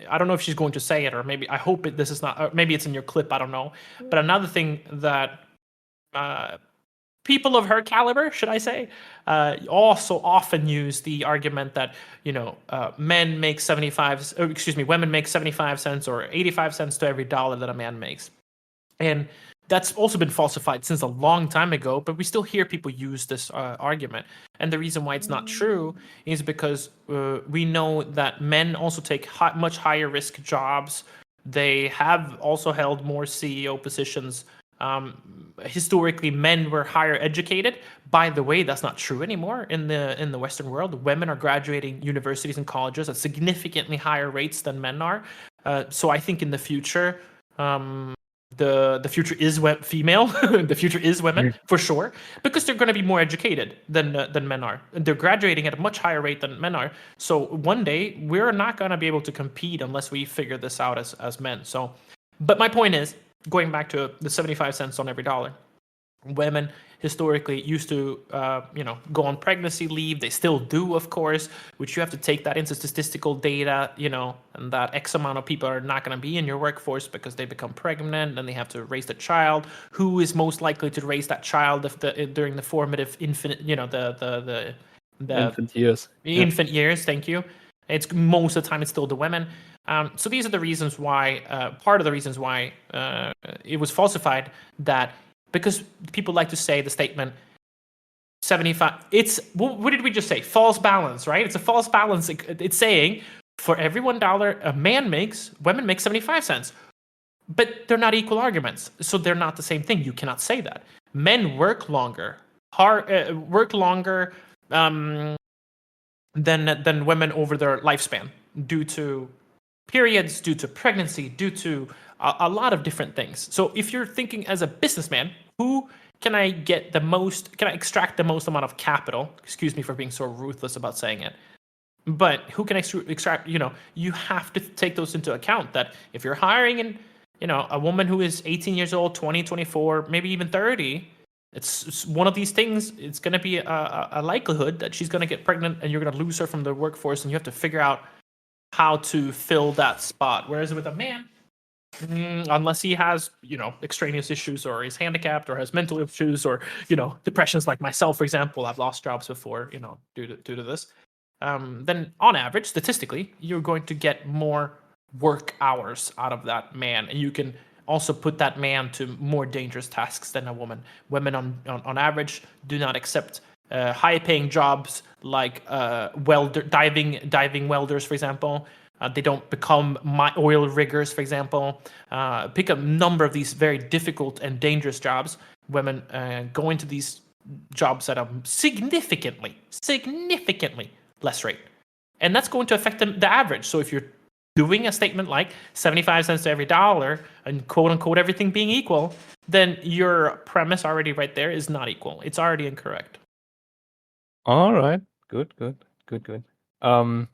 I don't know if she's going to say it, or maybe I hope this is not. Maybe it's in your clip. I don't know. But another thing that people of her caliber, should I say, also often use the argument that women make 75 cents or 85 cents to every dollar that a man makes, and that's also been falsified since a long time ago, but we still hear people use this argument. And the reason why it's not true is because we know that men also take much higher risk jobs. They have also held more CEO positions. Historically, men were higher educated. By the way, that's not true anymore in the Western world. Women are graduating universities and colleges at significantly higher rates than men are. So I think in the future, the future is female. The future is women for sure, because they're going to be more educated than men are. They're graduating at a much higher rate than men are. So one day we're not going to be able to compete unless we figure this out as men. So, but my point is, going back to the 75 cents on every dollar, women historically used to go on pregnancy leave. They still do, of course, which you have to take that into statistical data, and that X amount of people are not going to be in your workforce because they become pregnant and they have to raise the child. Who is most likely to raise that child during the formative infant years? Infant years, thank you. It's most of the time it's still the women. So these are the reasons why, part of the reasons why it was falsified, that because people like to say the statement 75, what did we just say? False balance, right? It's a false balance. It's saying for every $1 a man makes, women make 75 cents. But they're not equal arguments. So they're not the same thing. You cannot say that. Men work longer, than women over their lifespan, due to periods, due to pregnancy, due to a lot of different things. So if you're thinking as a businessman, who can I extract the most amount of capital? Excuse me for being so ruthless about saying it. But who can extract, you have to take those into account, that if you're hiring a woman who is 18 years old, 20, 24, maybe even 30, it's one of these things. It's going to be a likelihood that she's going to get pregnant and you're going to lose her from the workforce, and you have to figure out how to fill that spot. Whereas with a man, unless he has, extraneous issues, or he's handicapped, or has mental issues, or, depressions like myself, for example, I've lost jobs before, due to this, then on average, statistically, you're going to get more work hours out of that man. And you can also put that man to more dangerous tasks than a woman. Women on average do not accept high-paying jobs like diving welders, for example. They don't become oil riggers, for example. Pick a number of these very difficult and dangerous jobs. Women go into these jobs at a significantly less rate. And that's going to affect the average. So if you're doing a statement like 75 cents to every dollar and quote unquote everything being equal, then your premise already right there is not equal. It's already incorrect. All right. Good.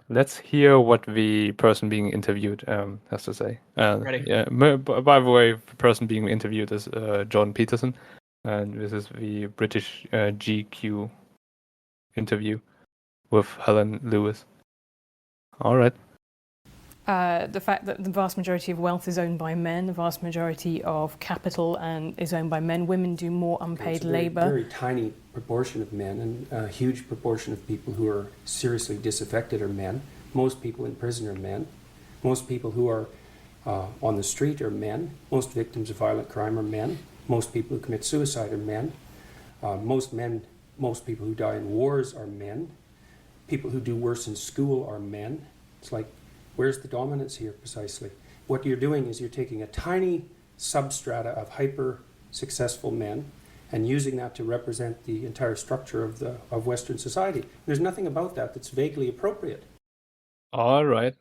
Let's hear what the person being interviewed has to say. Ready. Yeah. By the way, the person being interviewed is Jordan Peterson, and this is the British GQ interview with Helen Lewis. All right. The fact that the vast majority of wealth is owned by men, the vast majority of capital is owned by men. Women do more unpaid labour. Very tiny proportion of men, and a huge proportion of people who are seriously disaffected are men. Most people in prison are men. Most people who are on the street are men. Most victims of violent crime are men. Most people who commit suicide are men. Most people who die in wars are men. People who do worse in school are men. It's like, where's the dominance here precisely? What you're doing is you're taking a tiny substrata of hyper-successful men and using that to represent the entire structure of Western society. There's nothing about that that's vaguely appropriate. All right.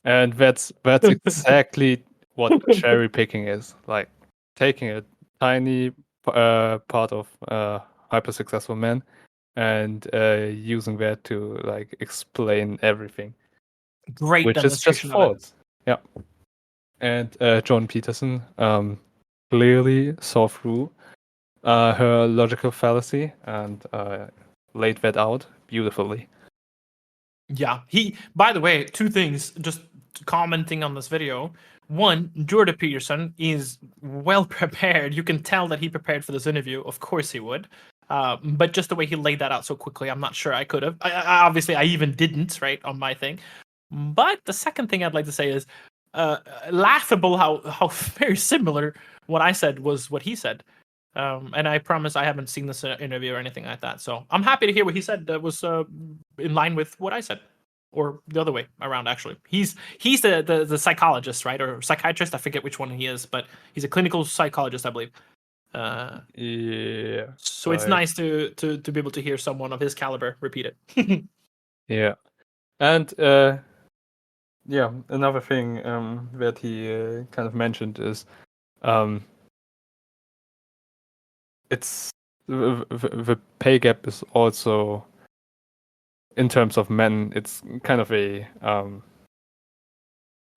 And that's exactly what cherry picking is. Like taking a tiny part of hyper successful men and using that to like explain everything. Great which is just demonstration of it. false. Yeah. And John Peterson clearly saw through her logical fallacy and laid that out beautifully. Yeah. By the way, two things, just commenting on this video. One, Jordan Peterson is well prepared. You can tell that he prepared for this interview. Of course he would. But just the way he laid that out so quickly, I'm not sure I could have. Obviously, I even didn't, right, on my thing. But the second thing I'd like to say is laughable how very similar what I said was what he said. And I promise I haven't seen this interview or anything like that. So I'm happy to hear what he said that was in line with what I said. Or the other way around, actually. He's the psychologist, right? Or psychiatrist. I forget which one he is, but he's a clinical psychologist, I believe. Yeah. So it's nice to be able to hear someone of his caliber repeat it. Yeah. And yeah, another thing that he kind of mentioned is it's the pay gap is also, in terms of men, it's kind of a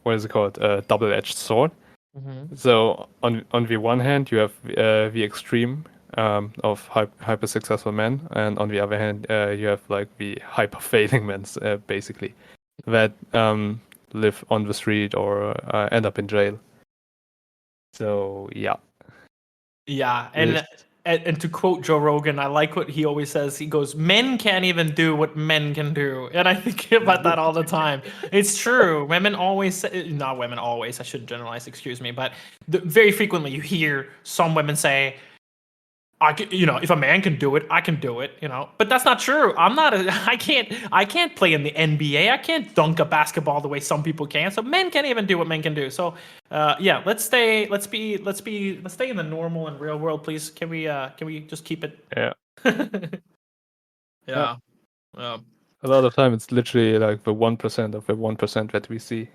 what is it called? A double-edged sword. Mm-hmm. So on the one hand, you have the extreme of hyper successful men, and on the other hand, you have like the hyper failing men, basically, that live on the street or end up in jail. So yeah. Yeah, and to quote Joe Rogan, I like what he always says. He goes, "Men can't even do what men can do," and I think about that all the time. It's true. Women always say, not women always. I shouldn't generalize. Excuse me, but very frequently you hear some women say, "I can, if a man can do it, I can do it." But that's not true. I can't play in the NBA. I can't dunk a basketball the way some people can. So men can't even do what men can do. So yeah, let's stay in the normal and real world, please. Can we just keep it? Yeah. Yeah. A lot of time it's literally like the 1% of the 1% that we see.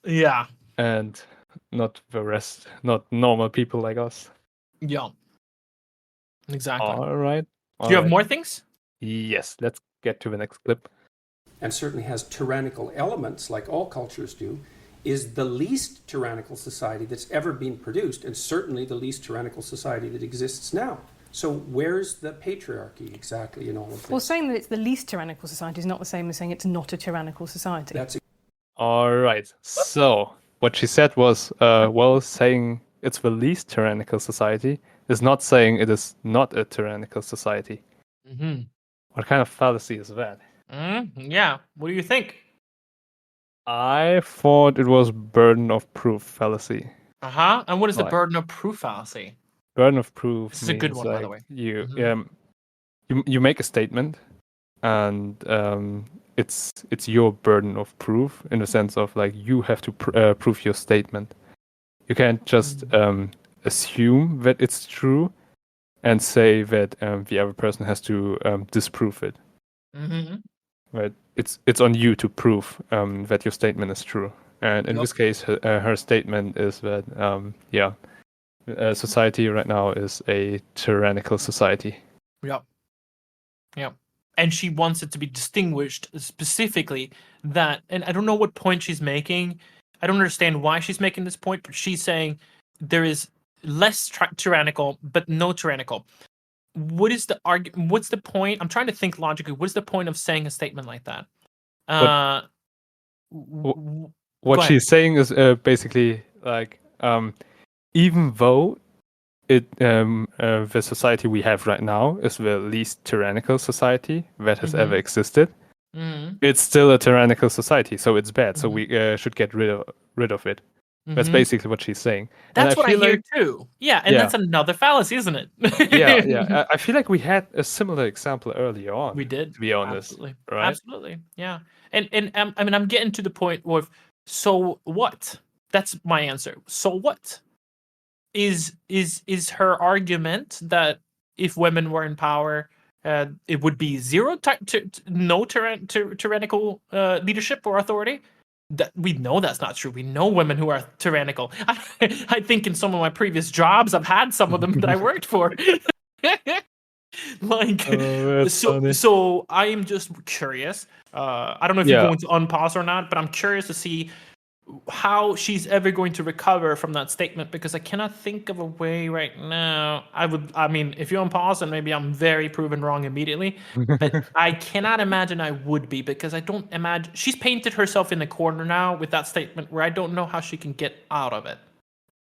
Yeah. And not the rest, not normal people like us. Yeah. Exactly. All right. Do you have more things? Yes, let's get to the next clip. And certainly has tyrannical elements, like all cultures do, is the least tyrannical society that's ever been produced, and certainly the least tyrannical society that exists now. So where's the patriarchy exactly in all of this? Well, saying that it's the least tyrannical society is not the same as saying it's not a tyrannical society. That's All right. So what she said was, saying it's the least tyrannical society is not saying it is not a tyrannical society. Mm-hmm. What kind of fallacy is that? Yeah. What do you think? I thought it was burden of proof fallacy. And what is the burden of proof fallacy? Burden of proof. This is a good one, by the way. You make a statement, and it's your burden of proof in the sense of like you have to prove your statement. You can't just assume that it's true and say that the other person has to disprove it. Mm-hmm. Right? It's on you to prove that your statement is true. And in this case, her statement is that society right now is a tyrannical society. Yep. And she wants it to be distinguished specifically that, and I don't know what point she's making. I don't understand why she's making this point, but she's saying there is less tyrannical, but no tyrannical. What is the argument? What's the point? I'm trying to think logically. What's the point of saying a statement like that? What Go ahead. she's saying is basically like, even though the society we have right now is the least tyrannical society that has ever existed, it's still a tyrannical society, so it's bad. So we should get rid of it. That's basically what she's saying. That's what I feel hear like, too. Yeah, and that's another fallacy, isn't it? yeah. I feel like we had a similar example earlier on. We did, to be honest. absolutely, right? absolutely, yeah. And I mean, I'm getting to the point with, so what? That's my answer. So what? Is her argument that if women were in power, it would be no tyrannical leadership or authority? That we know that's not true. We know women who are tyrannical. I think in some of my previous jobs, I've had some of them that I worked for. Like, so I am just curious. I don't know if you're going to unpause or not, but I'm curious to see how she's ever going to recover from that statement, because I cannot think of a way right now. I mean, if you unpause, and maybe I'm very proven wrong immediately, but I cannot imagine I would be, because I don't imagine she's painted herself in the corner now with that statement where I don't know how she can get out of it.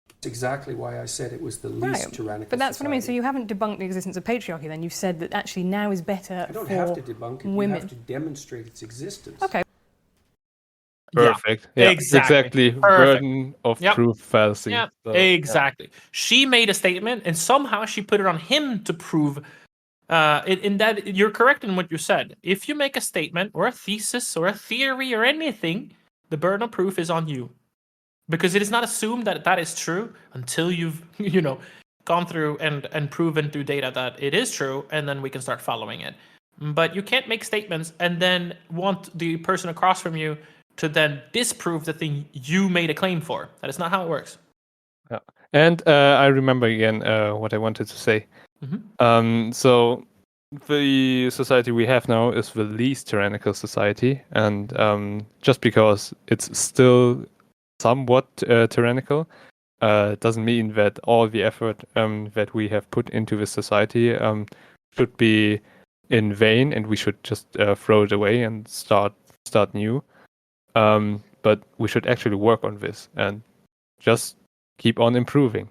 That's exactly why I said it was the least tyrannical. But that's society. what I mean. So you haven't debunked the existence of patriarchy. Then you've said that actually now is better. I don't for have to debunk it. women. You have to demonstrate its existence. Okay. Perfect. Yeah, exactly. Burden of proof fallacy. Yeah, So, exactly. She made a statement, and somehow she put it on him to prove. In that, you're correct in what you said. If you make a statement or a thesis or a theory or anything, the burden of proof is on you, because it is not assumed that that is true until you've gone through and proven through data that it is true, and then we can start following it. But you can't make statements and then want the person across from you to then disprove the thing you made a claim for. That is not how it works. Yeah. And I remember again what I wanted to say. So the society we have now is the least tyrannical society, and just because it's still somewhat tyrannical doesn't mean that all the effort that we have put into this society should be in vain, and we should just throw it away and start new. But we should actually work on this and just keep on improving.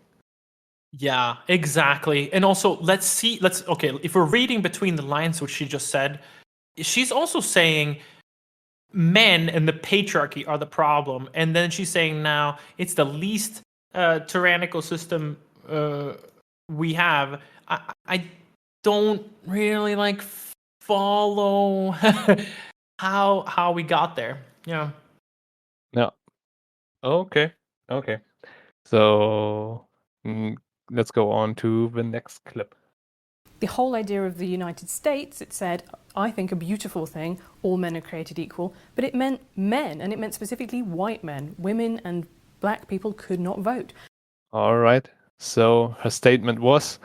Yeah, exactly. And also, if we're reading between the lines, which she just said, she's also saying men and the patriarchy are the problem. And then she's saying now it's the least tyrannical system we have. I don't really follow how we got there. Yeah. Yeah. Okay. So let's go on to the next clip. The whole idea of the United States, it said, I think a beautiful thing, all men are created equal, but it meant men, and it meant specifically white men. Women and black people could not vote. All right. So her statement was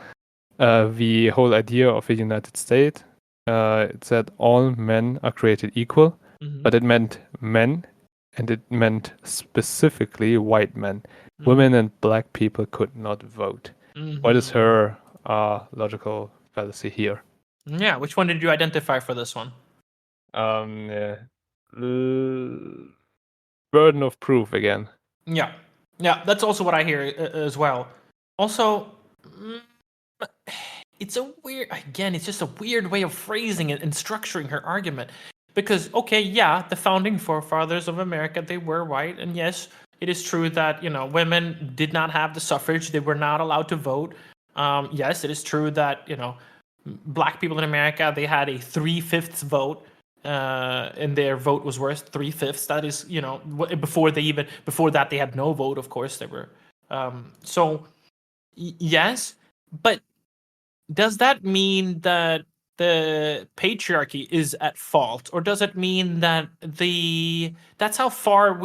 the whole idea of the United States. It said all men are created equal, but it meant men, and it meant specifically white men. Women and black people could not vote. What is her logical fallacy here? Yeah, which one did you identify for this one? Burden of proof again. Yeah, that's also what I hear as well. Also, it's just a weird way of phrasing it and structuring her argument. Because, the founding forefathers of America, they were white, and yes, it is true that, women did not have the suffrage. They were not allowed to vote. Yes, it is true that, black people in America, they had a 3/5 vote, and their vote was worth 3/5. That is, before that, they had no vote, of course. They were, yes, but does that mean that the patriarchy is at fault, or does it mean that that's how far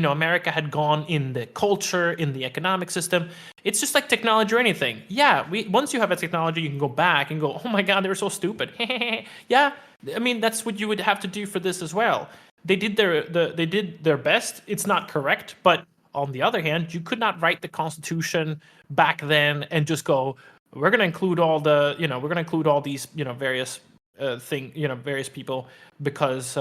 America had gone in the culture, in the economic system? It's just like technology or anything. Yeah, once you have a technology, you can go back and go, oh my God, they were so stupid. Yeah, I mean, that's what you would have to do for this as well. They did their best. It's not correct, but on the other hand, you could not write the Constitution back then and just go, we're going to include all these, various various people, because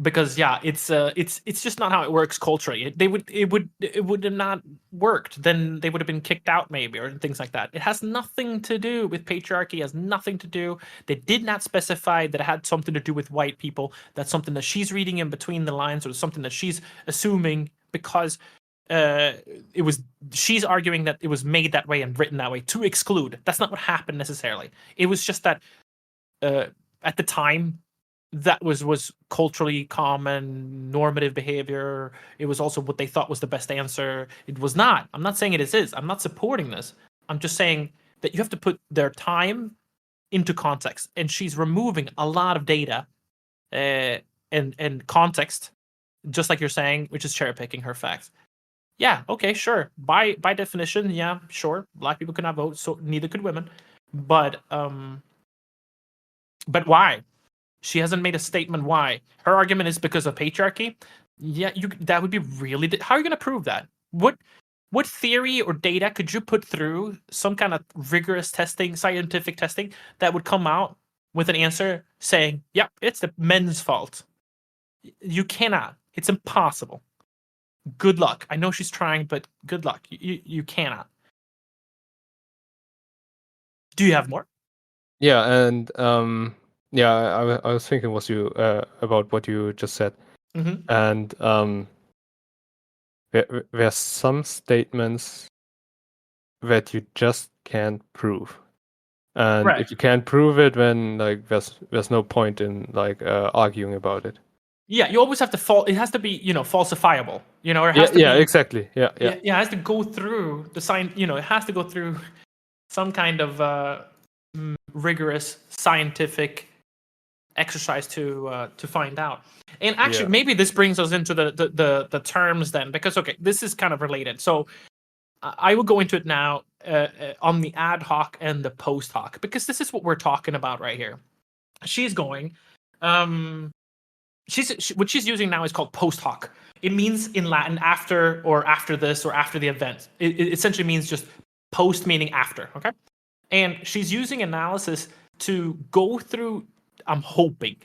because it's just not how it works culturally. It would have not worked. Then they would have been kicked out maybe, or things like that. It has nothing to do with patriarchy. It has nothing to do. They did not specify that it had something to do with white people. That's something that she's reading in between the lines, or something that she's assuming because she's arguing that it was made that way and written that way to exclude. That's not what happened necessarily. It was just that at the time, that was culturally common, normative behavior. It was also what they thought was the best answer. It was not. I'm not saying it is. I'm not supporting this. I'm just saying that you have to put their time into context. And she's removing a lot of data and context, just like you're saying, which is cherry picking her facts. Yeah, okay, sure. By definition, yeah, sure. Black people cannot vote, so neither could women. But why? She hasn't made a statement why. Her argument is because of patriarchy. Yeah, that would be really. How are you going to prove that? What theory or data could you put through some kind of rigorous testing, scientific testing, that would come out with an answer saying, "Yep, it's the men's fault"? You cannot. It's impossible. Good luck. I know she's trying, but good luck. You cannot. Do you have more? Yeah, and yeah, I was thinking about what you just said, and there's some statements that you just can't prove, and Right. if you can't prove it, then like there's no point in like arguing about it. Yeah, you always have to it has to be, falsifiable. Or it has to Yeah, be, exactly. Yeah. it has to go through the sign. It has to go through some kind of rigorous scientific exercise to find out. And actually, maybe this brings us into the terms then, because okay, this is kind of related. So I will go into it now on the ad hoc and the post hoc, because this is what we're talking about right here. She's going. What she's using now is called post hoc. It means in Latin after, or after this, or after the event. It essentially means just post, meaning after. Okay. And she's using analysis to go through. I'm hoping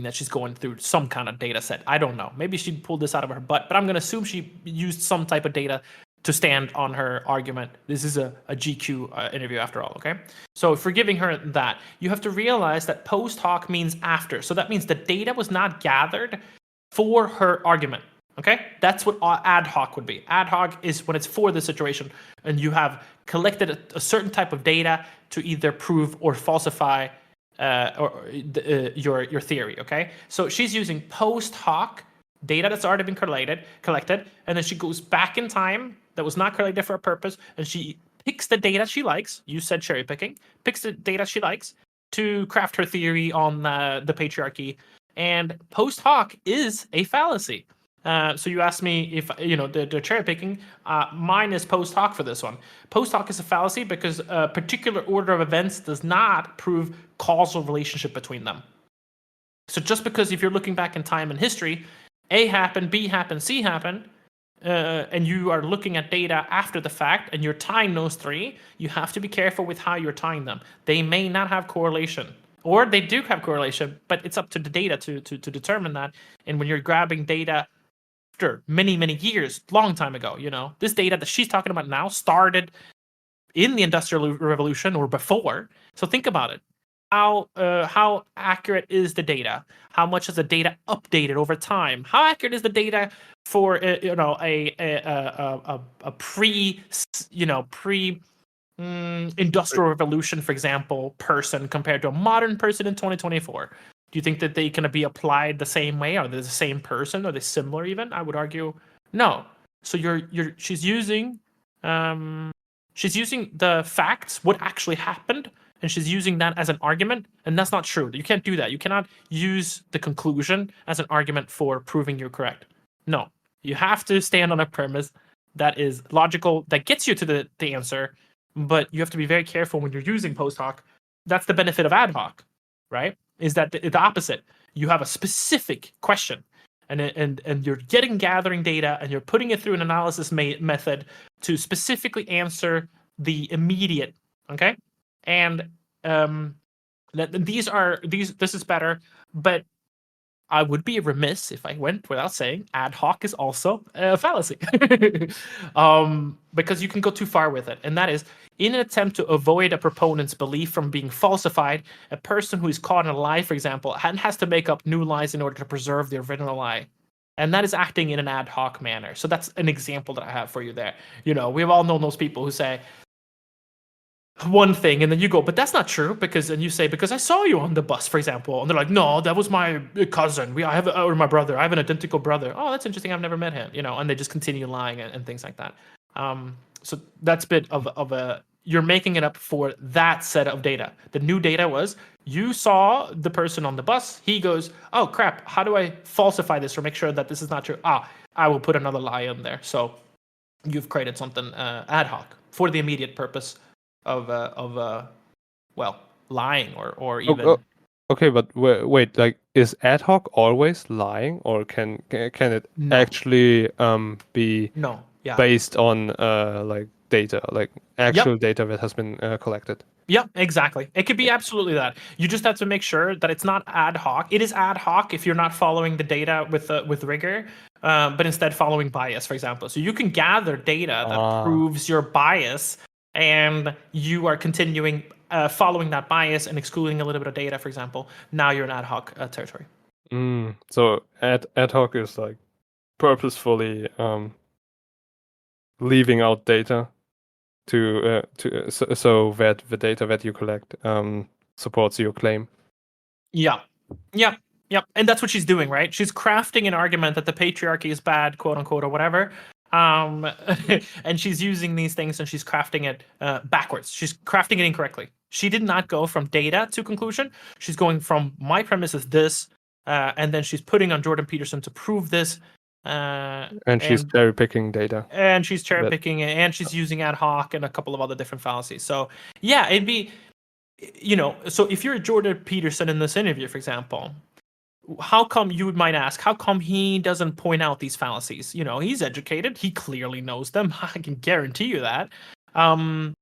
that she's going through some kind of data set. I don't know. Maybe she pulled this out of her butt, but I'm going to assume she used some type of data to stand on her argument. This is a GQ interview after all, okay? So for giving her that, you have to realize that post hoc means after. So that means the data was not gathered for her argument, okay? That's what ad hoc would be. Ad hoc is when it's for the situation, and you have collected a certain type of data to either prove or falsify your theory, okay? So she's using post hoc data that's already been collected, and then she goes back in time that was not collected for a purpose, and she picks the data she likes. You said cherry picking. Picks the data she likes to craft her theory on the patriarchy. And post hoc is a fallacy. So you asked me if the cherry picking. Mine is post hoc for this one. Post hoc is a fallacy because a particular order of events does not prove causal relationship between them. So just because if you're looking back in time and history, A happened, B happened, C happened, and you are looking at data after the fact and you're tying those three, you have to be careful with how you're tying them. They may not have correlation, or they do have correlation, but it's up to the data to determine that. And when you're grabbing data after many, many years, long time ago, this data that she's talking about now started in the Industrial Revolution or before. So think about it. How accurate is the data? How much is the data updated over time? How accurate is the data for a pre Industrial Revolution, for example, person compared to a modern person in 2024? Do you think that they can be applied the same way? Are they the same person? Are they similar even? I would argue no. So she's using the facts, what actually happened, and she's using that as an argument, and that's not true. You can't do that. You cannot use the conclusion as an argument for proving you're correct. No. You have to stand on a premise that is logical, that gets you to the answer, but you have to be very careful when you're using post hoc. That's the benefit of ad hoc, right? Is that the opposite. You have a specific question, and you're gathering data, and you're putting it through an analysis method to specifically answer the immediate, okay? And this is better, but I would be remiss if I went without saying ad hoc is also a fallacy. Because you can go too far with it. And that is, in an attempt to avoid a proponent's belief from being falsified, a person who is caught in a lie, for example, has to make up new lies in order to preserve the original lie. And that is acting in an ad hoc manner. So that's an example that I have for you there. We've all known those people who say one thing and then you go, but that's not true, because I saw you on the bus, for example, and they're like, no, that was my cousin, or my brother, I have an identical brother. Oh, that's interesting, I've never met him. And they just continue lying and things like that. So that's a bit of a, you're making it up for that set of data. The new data was, you saw the person on the bus, he goes, oh crap, how do I falsify this or make sure that this is not true? I will put another lie in there. So you've created something ad hoc for the immediate purpose of lying or even. Okay, but wait, like, is ad hoc always lying, or can it actually be based on like data, like actual data that has been collected? Yeah, exactly. It could be absolutely that. You just have to make sure that it's not ad hoc. It is ad hoc if you're not following the data with rigor, but instead following bias, for example. So you can gather data that proves your bias, and you are continuing following that bias and excluding a little bit of data, for example. Now you're in ad hoc territory. So ad hoc is like purposefully leaving out data so that the data that you collect supports your claim. Yeah. And that's what she's doing, right? She's crafting an argument that the patriarchy is bad, quote unquote, or whatever. And she's using these things and she's crafting it backwards. She's crafting it incorrectly. She did not go from data to conclusion. She's going from my premise is this, and then she's putting on Jordan Peterson to prove this. And she's cherry picking data. And she's cherry picking, and she's using ad hoc and a couple of other different fallacies. So yeah, it'd be, so if you're Jordan Peterson in this interview, for example, how come, you might ask, how come he doesn't point out these fallacies? He's educated. He clearly knows them. I can guarantee you that. And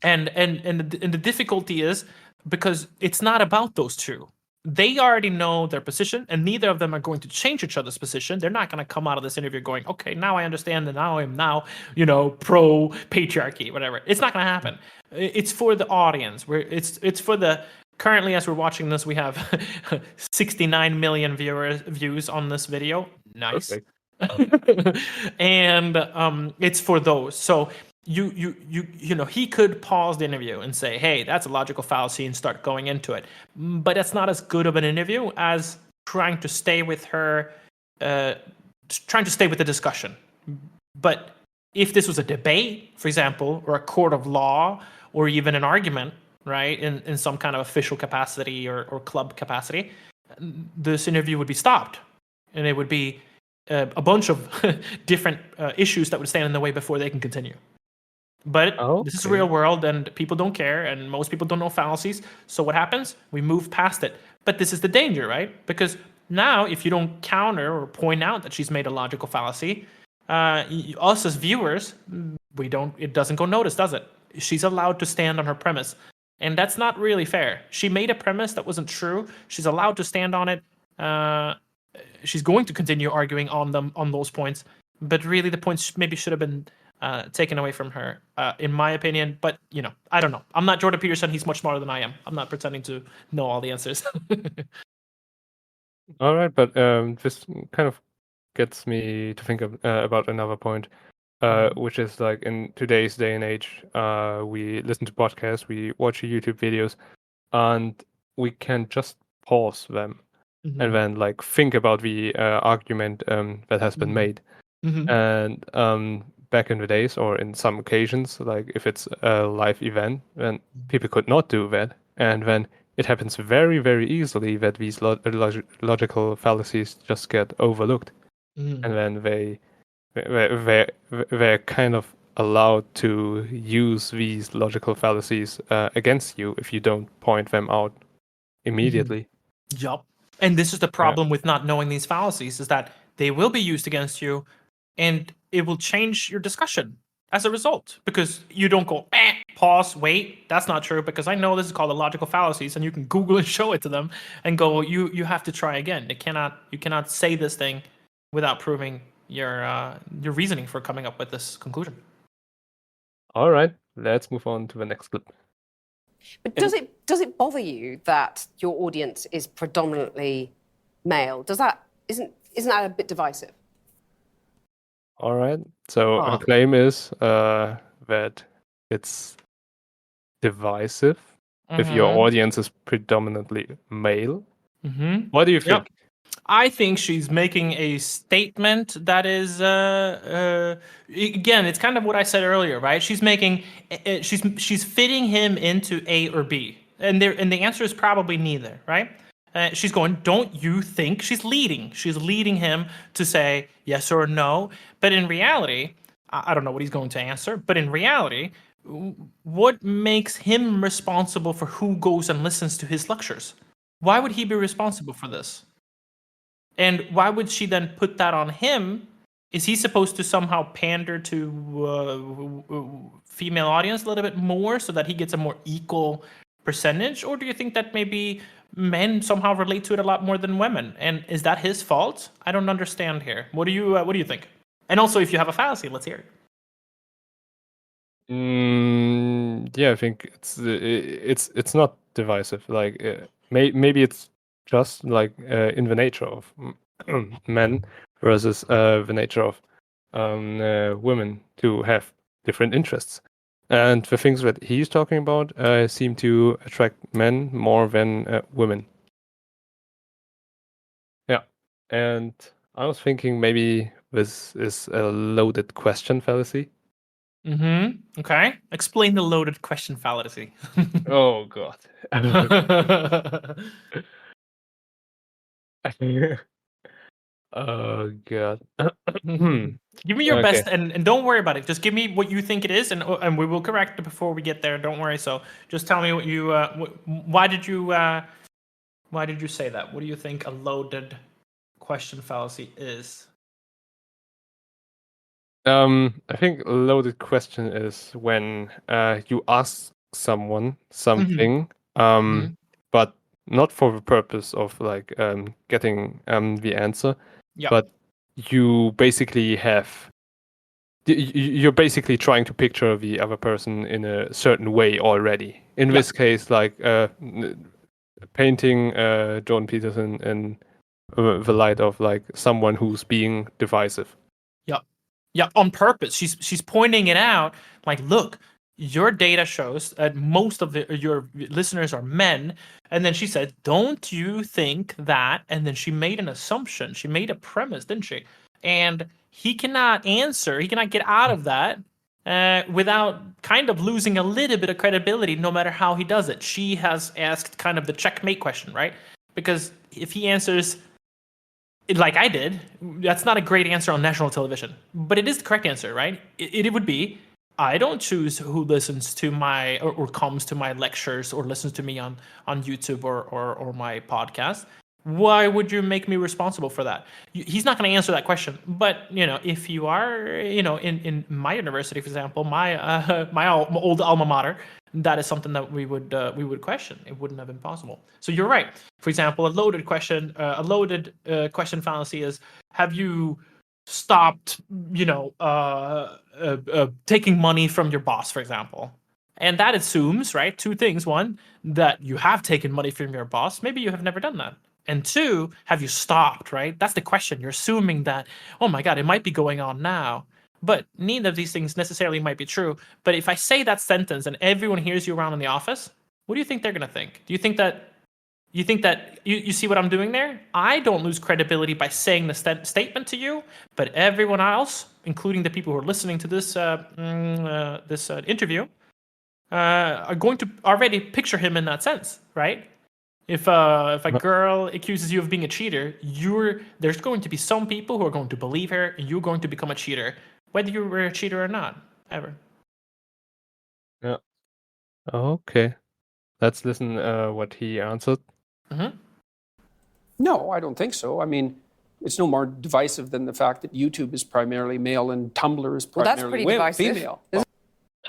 the difficulty is because it's not about those two. They already know their position, and neither of them are going to change each other's position. They're not going to come out of this interview going, okay, now I understand, and now I'm pro patriarchy, whatever. It's not going to happen. It's for the audience. It's for the. Currently, as we're watching this, we have 69 million views on this video. Nice. And it's for those. So he could pause the interview and say, hey, that's a logical fallacy, and start going into it. But that's not as good of an interview as trying to stay with her, trying to stay with the discussion. But if this was a debate, for example, or a court of law, or even an argument, right, in some kind of official capacity or club capacity, this interview would be stopped, and it would be a bunch of different issues that would stand in the way before they can continue. But this is real world, and people don't care, and most people don't know fallacies. So what happens? We move past it. But this is the danger, right? Because now, if you don't counter or point out that she's made a logical fallacy, us as viewers, it doesn't go noticed, does it? She's allowed to stand on her premise. And that's not really fair. She made a premise that wasn't true. She's allowed to stand on it. She's going to continue arguing on those points. But really, the points maybe should have been taken away from her, in my opinion. But, I don't know. I'm not Jordan Peterson. He's much smarter than I am. I'm not pretending to know all the answers. All right, but this kind of gets me to think about another point. Which is like, in today's day and age, we listen to podcasts, we watch YouTube videos, and we can just pause them and then like think about the argument that has been made. And back in the days, or in some occasions, like if it's a live event, then people could not do that, and then it happens very, very easily that these logical fallacies just get overlooked, and then they're kind of allowed to use these logical fallacies against you if you don't point them out immediately. Yup. And this is the problem with not knowing these fallacies, is that they will be used against you, and it will change your discussion as a result, because you don't go, pause, wait, that's not true, because I know this is called the logical fallacies, and you can Google and show it to them and go, you have to try again. You cannot say this thing without proving your reasoning for coming up with this conclusion. All right, let's move on to the next clip. But does it bother you that your audience is predominantly male? Isn't that a bit divisive? All right, so her claim is that it's divisive if your audience is predominantly male. Mm-hmm. What do you think? Yep. I think she's making a statement that is, again, it's kind of what I said earlier, right? She's making, she's fitting him into A or B, and the answer is probably neither, right? She's going, don't you think? She's leading him to say yes or no, but in reality, I don't know what he's going to answer, but in reality, what makes him responsible for who goes and listens to his lectures? Why would he be responsible for this? And why would she then put that on him? Is he supposed to somehow pander to female audience a little bit more so that he gets a more equal percentage? Or do you think that maybe men somehow relate to it a lot more than women? And is that his fault? I don't understand here. What do you think? And also, if you have a fallacy, let's hear it. Yeah, I think it's not divisive. Like maybe it's just like in the nature of men versus the nature of women to have different interests, and the things that he's talking about seem to attract men more than women. Yeah, and I was thinking maybe this is a loaded question fallacy. Mm-hmm. Okay. Explain the loaded question fallacy. Oh God. Oh God. Give me your best, and don't worry about it. Just give me what you think it is, and we will correct it before we get there. Don't worry. So just tell me what you. Why did you say that? What do you think a loaded question fallacy is? I think a loaded question is when you ask someone something, but not for the purpose of like getting the answer, but you basically you're basically trying to picture the other person in a certain way already. In this case, like painting Jordan Peterson in the light of like someone who's being divisive. Yeah, on purpose. She's pointing it out. Like, look, your data shows that most of your listeners are men. And then she said, don't you think that? And then she made an assumption. She made a premise, didn't she? And he cannot answer. He cannot get out of that without kind of losing a little bit of credibility, no matter how he does it. She has asked kind of the checkmate question, right? Because if he answers like I did, that's not a great answer on national television, but it is the correct answer, right? It would be, I don't choose who listens to my or comes to my lectures or listens to me on YouTube or my podcast. Why would you make me responsible for that? He's not going to answer that question. But if you are, in my university, for example, my old alma mater, that is something that we would question. It wouldn't have been possible. So you're right. For example, a loaded question fallacy is: have you stopped, taking money from your boss, for example? And that assumes, right, two things: one, that you have taken money from your boss. Maybe you have never done that. And two, have you stopped, right? That's the question. You're assuming that, oh my God, it might be going on now. But neither of these things necessarily might be true. But if I say that sentence and everyone hears you around in the office, what do you think they're going to think? Do you think that you see what I'm doing there? I don't lose credibility by saying the statement to you, but everyone else, including the people who are listening to this interview, are going to already picture him in that sense, right? If a girl accuses you of being a cheater, there's going to be some people who are going to believe her, and you're going to become a cheater, whether you were a cheater or not, ever. Yeah. Okay. Let's listen what he answered. Mm-hmm. No, I don't think so. I mean, it's no more divisive than the fact that YouTube is primarily male and Tumblr is primarily divisive. female.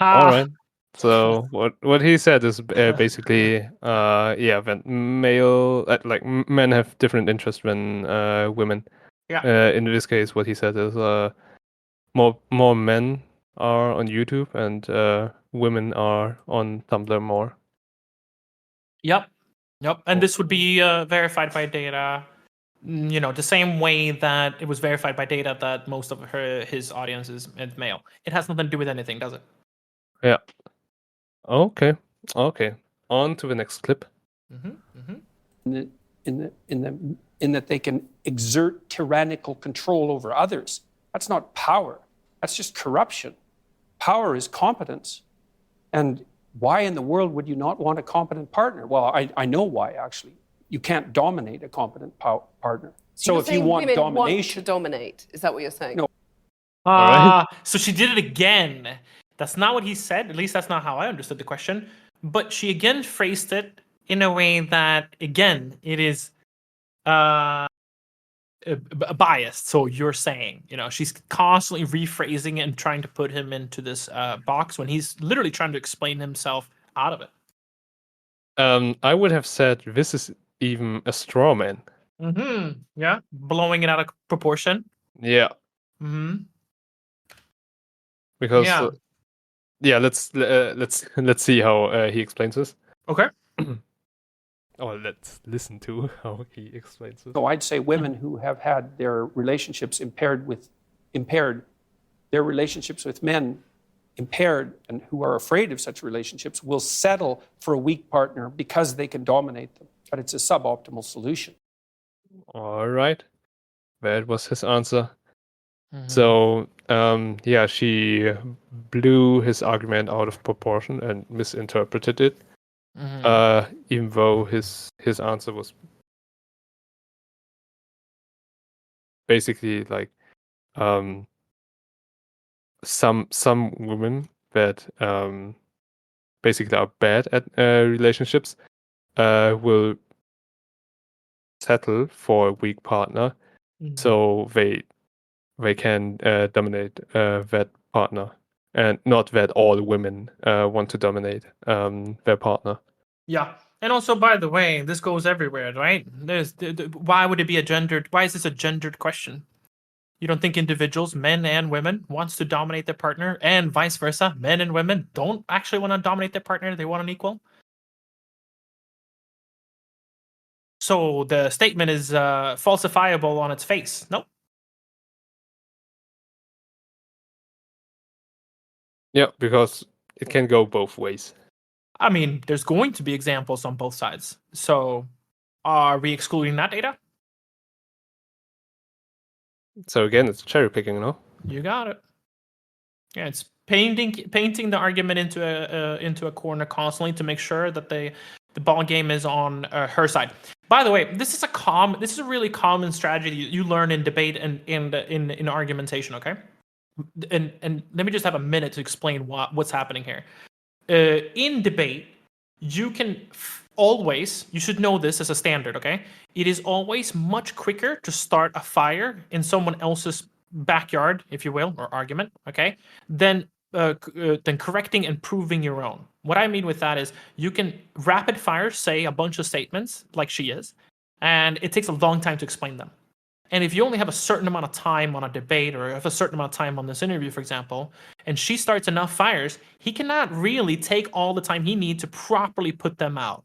All right. So what he said is basically that men have different interests than women. Yeah. In this case, what he said is more men are on YouTube and women are on Tumblr more. Yep. And this would be verified by data. The same way that it was verified by data that most of his audience is male. It has nothing to do with anything, does it? Yeah. Okay. On to the next clip. In that they can exert tyrannical control over others. That's not power. That's just corruption. Power is competence. And why in the world would you not want a competent partner? Well, I know why, actually. You can't dominate a competent partner. So if you want women domination... want to dominate, is that what you're saying? No. Alright. So she did it again. That's not what he said. At least that's not how I understood the question. But she again phrased it in a way that, again, it is biased. So you're saying, she's constantly rephrasing it and trying to put him into this box when he's literally trying to explain himself out of it. I would have said this is even a straw man. Yeah, blowing it out of proportion. Yeah. Because let's see how he explains this. Okay. Or let's listen to how he explains this. So I'd say women who have had their relationships impaired, their relationships with men impaired, and who are afraid of such relationships will settle for a weak partner because they can dominate them. But it's a suboptimal solution. All right. That was his answer. So, she blew his argument out of proportion and misinterpreted it. Even though his answer was basically like some women that basically are bad at relationships will settle for a weak partner, so they can dominate that partner, and not that all women want to dominate their partner. Yeah. And also, by the way, this goes everywhere, right? Why would it be why is this a gendered question? You don't think individuals, men and women, wants to dominate their partner, and vice versa, men and women don't actually want to dominate their partner, they want an equal? So the statement is falsifiable on its face. Nope. Yeah, because it can go both ways. I mean, there's going to be examples on both sides. So are we excluding that data? So again, it's cherry picking, no? You got it. Yeah, it's painting the argument into a corner constantly to make sure that the ball game is on her side. By the way, this is a really common strategy you learn in debate and in argumentation. Okay, and let me just have a minute to explain what's happening here. In debate, you can you should know this as a standard. Okay, it is always much quicker to start a fire in someone else's backyard, if you will, or argument, okay, than correcting and proving your own. What I mean with that is you can rapid fire say a bunch of statements like she is, and it takes a long time to explain them. And if you only have a certain amount of time on a debate, or have a certain amount of time on this interview, for example, and she starts enough fires, he cannot really take all the time he needs to properly put them out.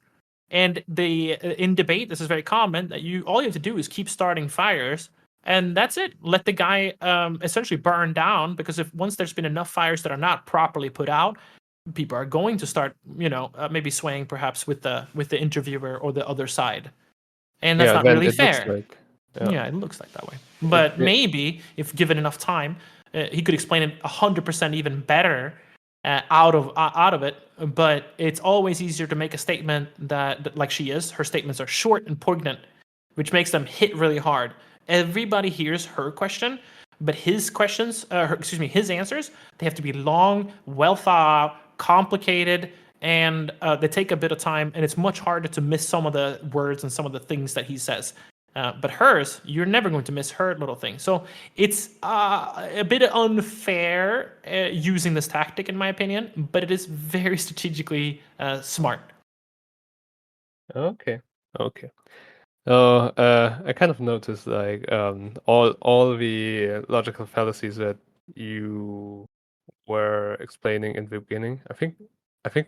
And in debate, this is very common, that all you have to do is keep starting fires, and that's it. Let the guy essentially burn down, because once there's been enough fires that are not properly put out, people are going to start, maybe swaying perhaps with the interviewer or the other side, and that's not really fair. Yeah, it looks like that way. But maybe if given enough time, he could explain it 100% even better out of it. But it's always easier to make a statement that like she is. Her statements are short and poignant, which makes them hit really hard. Everybody hears her question, but his his answers, they have to be long, well thought out, complicated, and they take a bit of time, and it's much harder to miss some of the words and some of the things that he says. But hers, you're never going to miss her little thing. So it's a bit unfair using this tactic, in my opinion, but it is very strategically smart. Okay. I kind of noticed like all the logical fallacies that you were explaining in the beginning. I think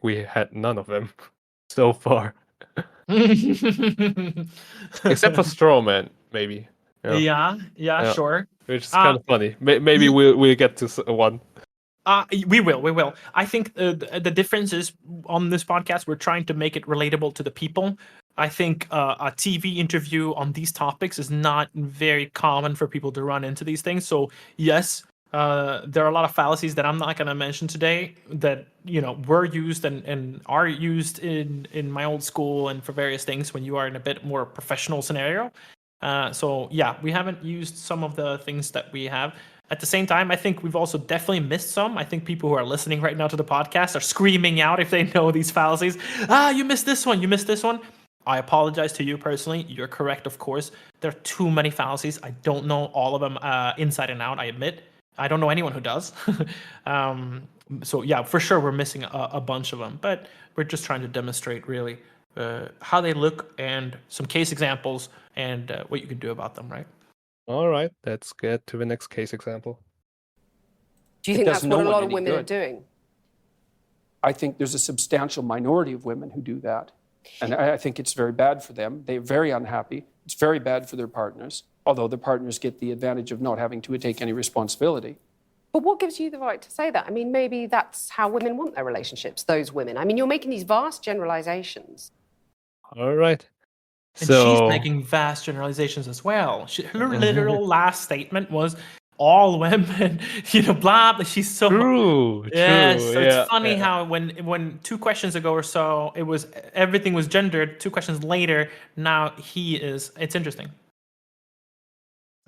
we had none of them so far, except for Strawman, maybe. Yeah, Yeah. sure. Which is kind of funny. Maybe we'll get to one. We will. I think the difference is on this podcast, we're trying to make it relatable to the people. I think a TV interview on these topics is not very common for people to run into these things. So yes, there are a lot of fallacies that I'm not going to mention today that were used and are used in my old school and for various things when you are in a bit more professional scenario. So yeah, we haven't used some of the things that we have. At the same time, I think we've also definitely missed some. I think people who are listening right now to the podcast are screaming out if they know these fallacies. You missed this one. You missed this one. I apologize to you personally. You're correct, of course. There are too many fallacies. I don't know all of them inside and out, I admit. I don't know anyone who does. So yeah, for sure we're missing a bunch of them. But we're just trying to demonstrate really how they look and some case examples and what you can do about them, right? All right, let's get to the next case example. Do you It think does that's what no a one lot of any women are good. doing? I think there's a substantial minority of women who do that. And I think it's very bad for them. They're very unhappy. It's very bad for their partners, although the partners get the advantage of not having to take any responsibility. But what gives you the right to say that? I mean, maybe that's how women want their relationships, those women. I mean, you're making these vast generalizations. All right. And So she's making vast generalizations as well. Her literal last statement was all women, blah, blah. She's so true. yes. So Yeah, it's funny yeah. how when 2 questions ago or so, it was everything was gendered. 2 questions later, now he is. It's interesting.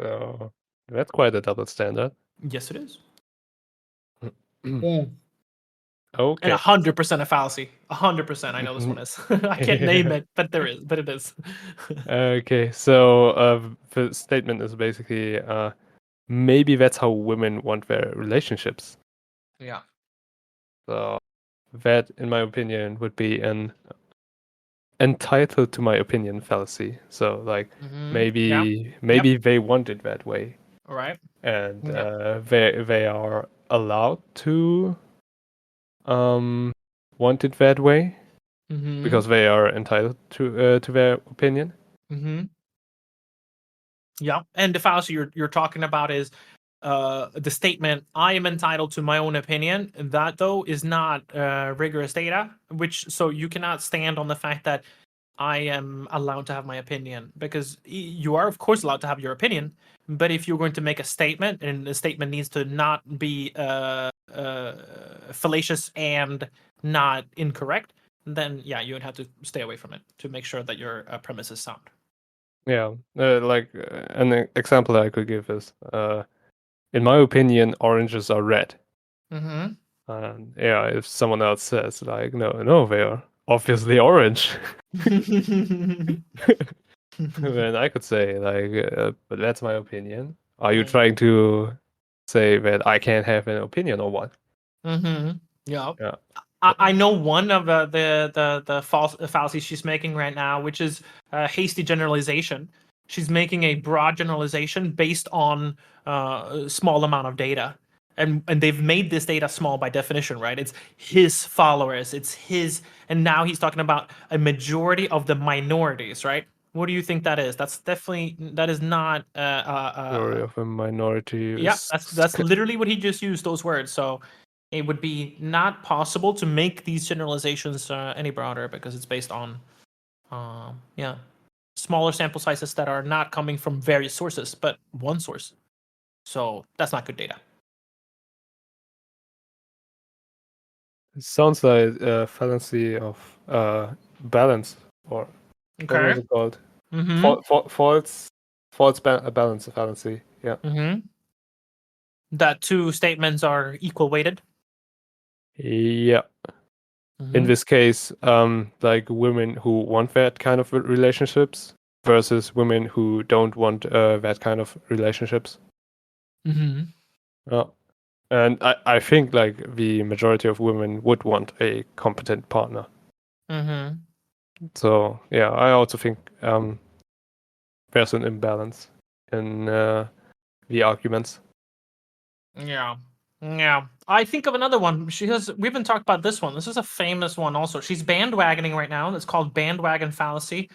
So that's quite a double standard. Yes, it is. Okay. And 100% a fallacy. 100%. I know this one is. I can't name it, but there is. But it is. Okay. So the statement is basically maybe that's how women want their relationships. Yeah. So that, in my opinion, would be an entitled to my opinion fallacy. So like maybe they want it that way. All right. And they are allowed to want it that way because they are entitled to their opinion. Yeah, and the fallacy you're talking about is the statement, I am entitled to my own opinion. That, though, is not rigorous data, so you cannot stand on the fact that I am allowed to have my opinion, because you are, of course, allowed to have your opinion. But if you're going to make a statement, and the statement needs to not be fallacious and not incorrect, then yeah, you would have to stay away from it to make sure that your premise is sound. Yeah, an example that I could give is, in my opinion, oranges are red. And yeah, if someone else says like, no, they are obviously orange, then I could say like, but that's my opinion. Are you trying to say that I can't have an opinion or what? Yeah. I know one of the false fallacies she's making right now, which is hasty generalization. She's making a broad generalization based on a small amount of data. And they've made this data small by definition, right? It's his followers, it's his, and now he's talking about a majority of the minorities, right? What do you think that is? That is not Majority of a minority. yeah, that's literally what he just used, those words. So it would be not possible to make these generalizations any broader because it's based on smaller sample sizes that are not coming from various sources, but one source. So that's not good data. It sounds like a fallacy of balance, or what was it called? False balance fallacy. Yeah. That 2 statements are equal weighted. Yeah. In this case, like women who want that kind of relationships versus women who don't want that kind of relationships. Mm-hmm. And I think like the majority of women would want a competent partner. Mm-hmm. So yeah, I also think there's an imbalance in the arguments. Yeah. Yeah. I think of another one. We haven't talked about this one. This is a famous one also. She's bandwagoning right now. It's called bandwagon fallacy,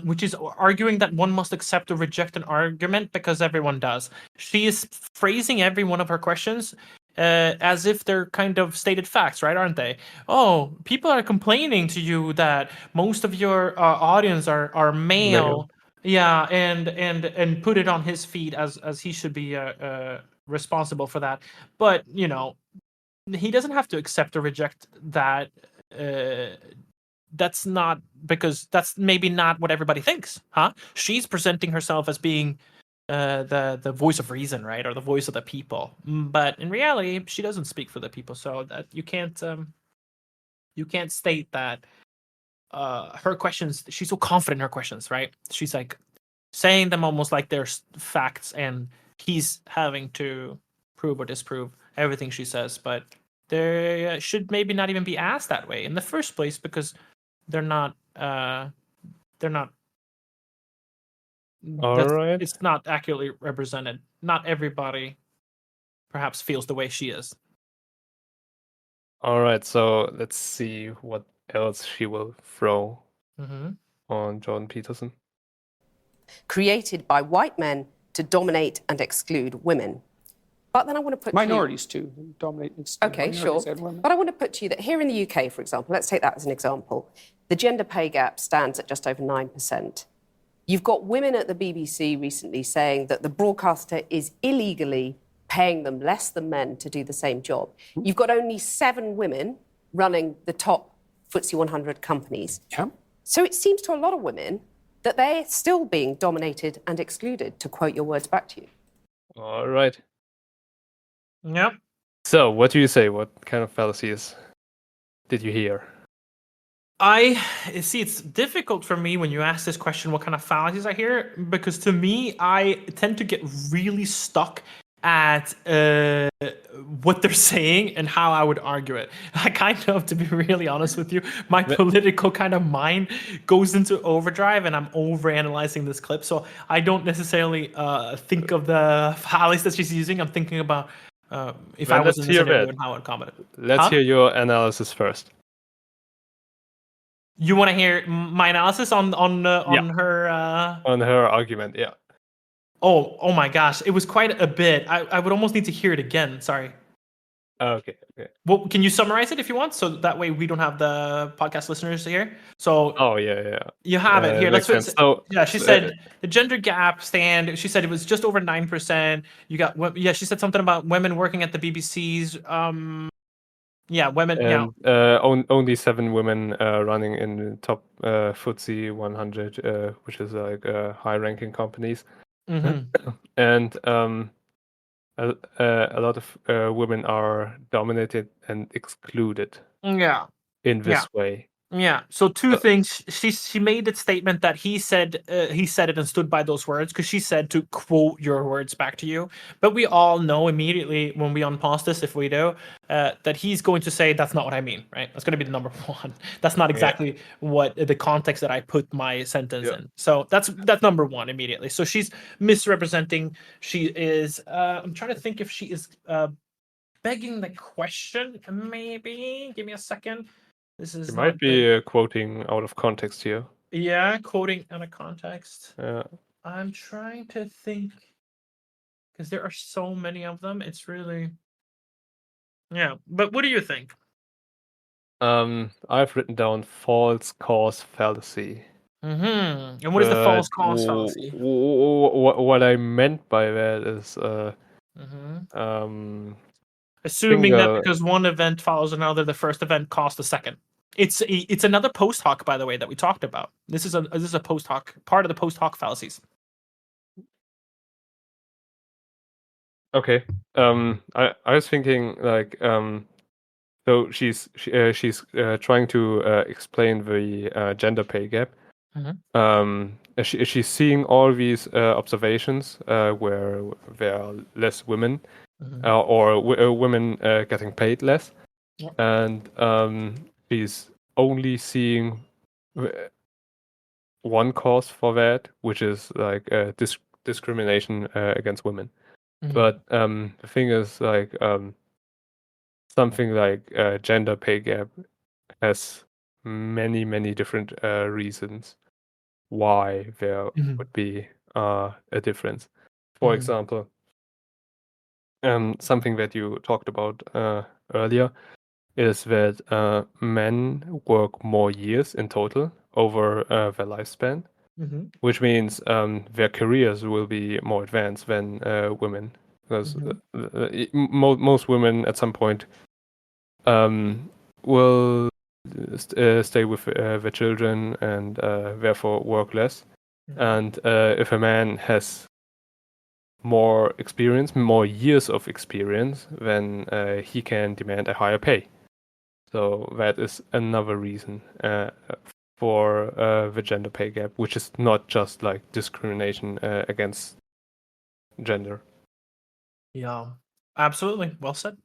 which is arguing that one must accept or reject an argument because everyone does. She is phrasing every one of her questions as if they're kind of stated facts, right? Aren't they? Oh, people are complaining to you that most of your audience are male. Yeah, and put it on his feet as he should be responsible for that. But he doesn't have to accept or reject that. That's not because that's maybe not what everybody thinks, huh? She's presenting herself as being the voice of reason, right, or the voice of the people. But in reality, she doesn't speak for the people, so that you can't state that her questions. She's so confident in her questions, right? She's like saying them almost like they're facts, and he's having to prove or disprove everything she says. But they should maybe not even be asked that way in the first place because they're not. They're not. All right. It's not accurately represented. Not everybody, perhaps, feels the way she is. All right. So let's see what else she will throw on Jordan Peterson. Created by white men to dominate and exclude women. But then I want to put minorities too dominate and exclude Okay, sure. minorities and women. But I want to put to you that here in the UK, for example, let's take that as an example, the gender pay gap stands at just over 9%. You've got women at the BBC recently saying that the broadcaster is illegally paying them less than men to do the same job. You've got only 7 women running the top FTSE 100 companies. Yeah. So it seems to a lot of women that they're still being dominated and excluded, to quote your words back to you. All right. Yep. So what do you say? What kind of fallacies did you hear? I see. It's difficult for me when you ask this question, what kind of fallacies I hear, because to me, I tend to get really stuck at what they're saying and how I would argue it. I kind of, to be really honest with you, my political kind of mind goes into overdrive and I'm overanalyzing this clip. So I don't necessarily think of the fallacies that she's using. I'm thinking about if I was in this scenario and how I would comment it. Let's hear your analysis first. You want to hear my analysis on her on her argument? Yeah. Oh my gosh, it was quite a bit. I would almost need to hear it again. Sorry. Okay. Well, can you summarize it if you want, so that way we don't have the podcast listeners here? So. Oh yeah. You have it here. Let's. So, yeah, she said the gender gap stand. She said it was just over 9%. You got. Yeah, she said something about women working at the BBC's. Yeah, women. And, only 7 women running in the top FTSE 100, which is like high-ranking companies. Mm-hmm. And a lot of women are dominated and excluded. Yeah. In this way. Yeah. So 2 things. She made that statement that he said it and stood by those words because she said to quote your words back to you. But we all know immediately when we unpause this, if we do, that he's going to say that's not what I mean. Right? That's going to be the number 1. That's not exactly what the context that I put my sentence in. So that's number 1 immediately. So she's misrepresenting. She is. I'm trying to think if she is begging the question. Maybe give me a second. This is. You might be quoting out of context here. Yeah, quoting out of context. Yeah. I'm trying to think because there are so many of them. It's really. Yeah, but what do you think? I've written down false cause fallacy. And what is the false cause fallacy? What I meant by that is assuming that because one event follows another, the first event costs the second. It's another post hoc, by the way, that we talked about. This is a post hoc part of the post hoc fallacies. Okay. I was thinking like so she's trying to explain the gender pay gap. she's seeing all these observations where there are less women or women getting paid less, and she's only seeing one cause for that, which is like discrimination against women. But the thing is, like something like gender pay gap has many different reasons why there would be a difference. For example, something that you talked about earlier is that men work more years in total over their lifespan, which means their careers will be more advanced than women. Because most women at some point will stay with their children and therefore work less. And if a man has more experience, more years of experience, then he can demand a higher pay. So that is another reason for the gender pay gap, which is not just like discrimination against gender. Yeah, absolutely. Well said.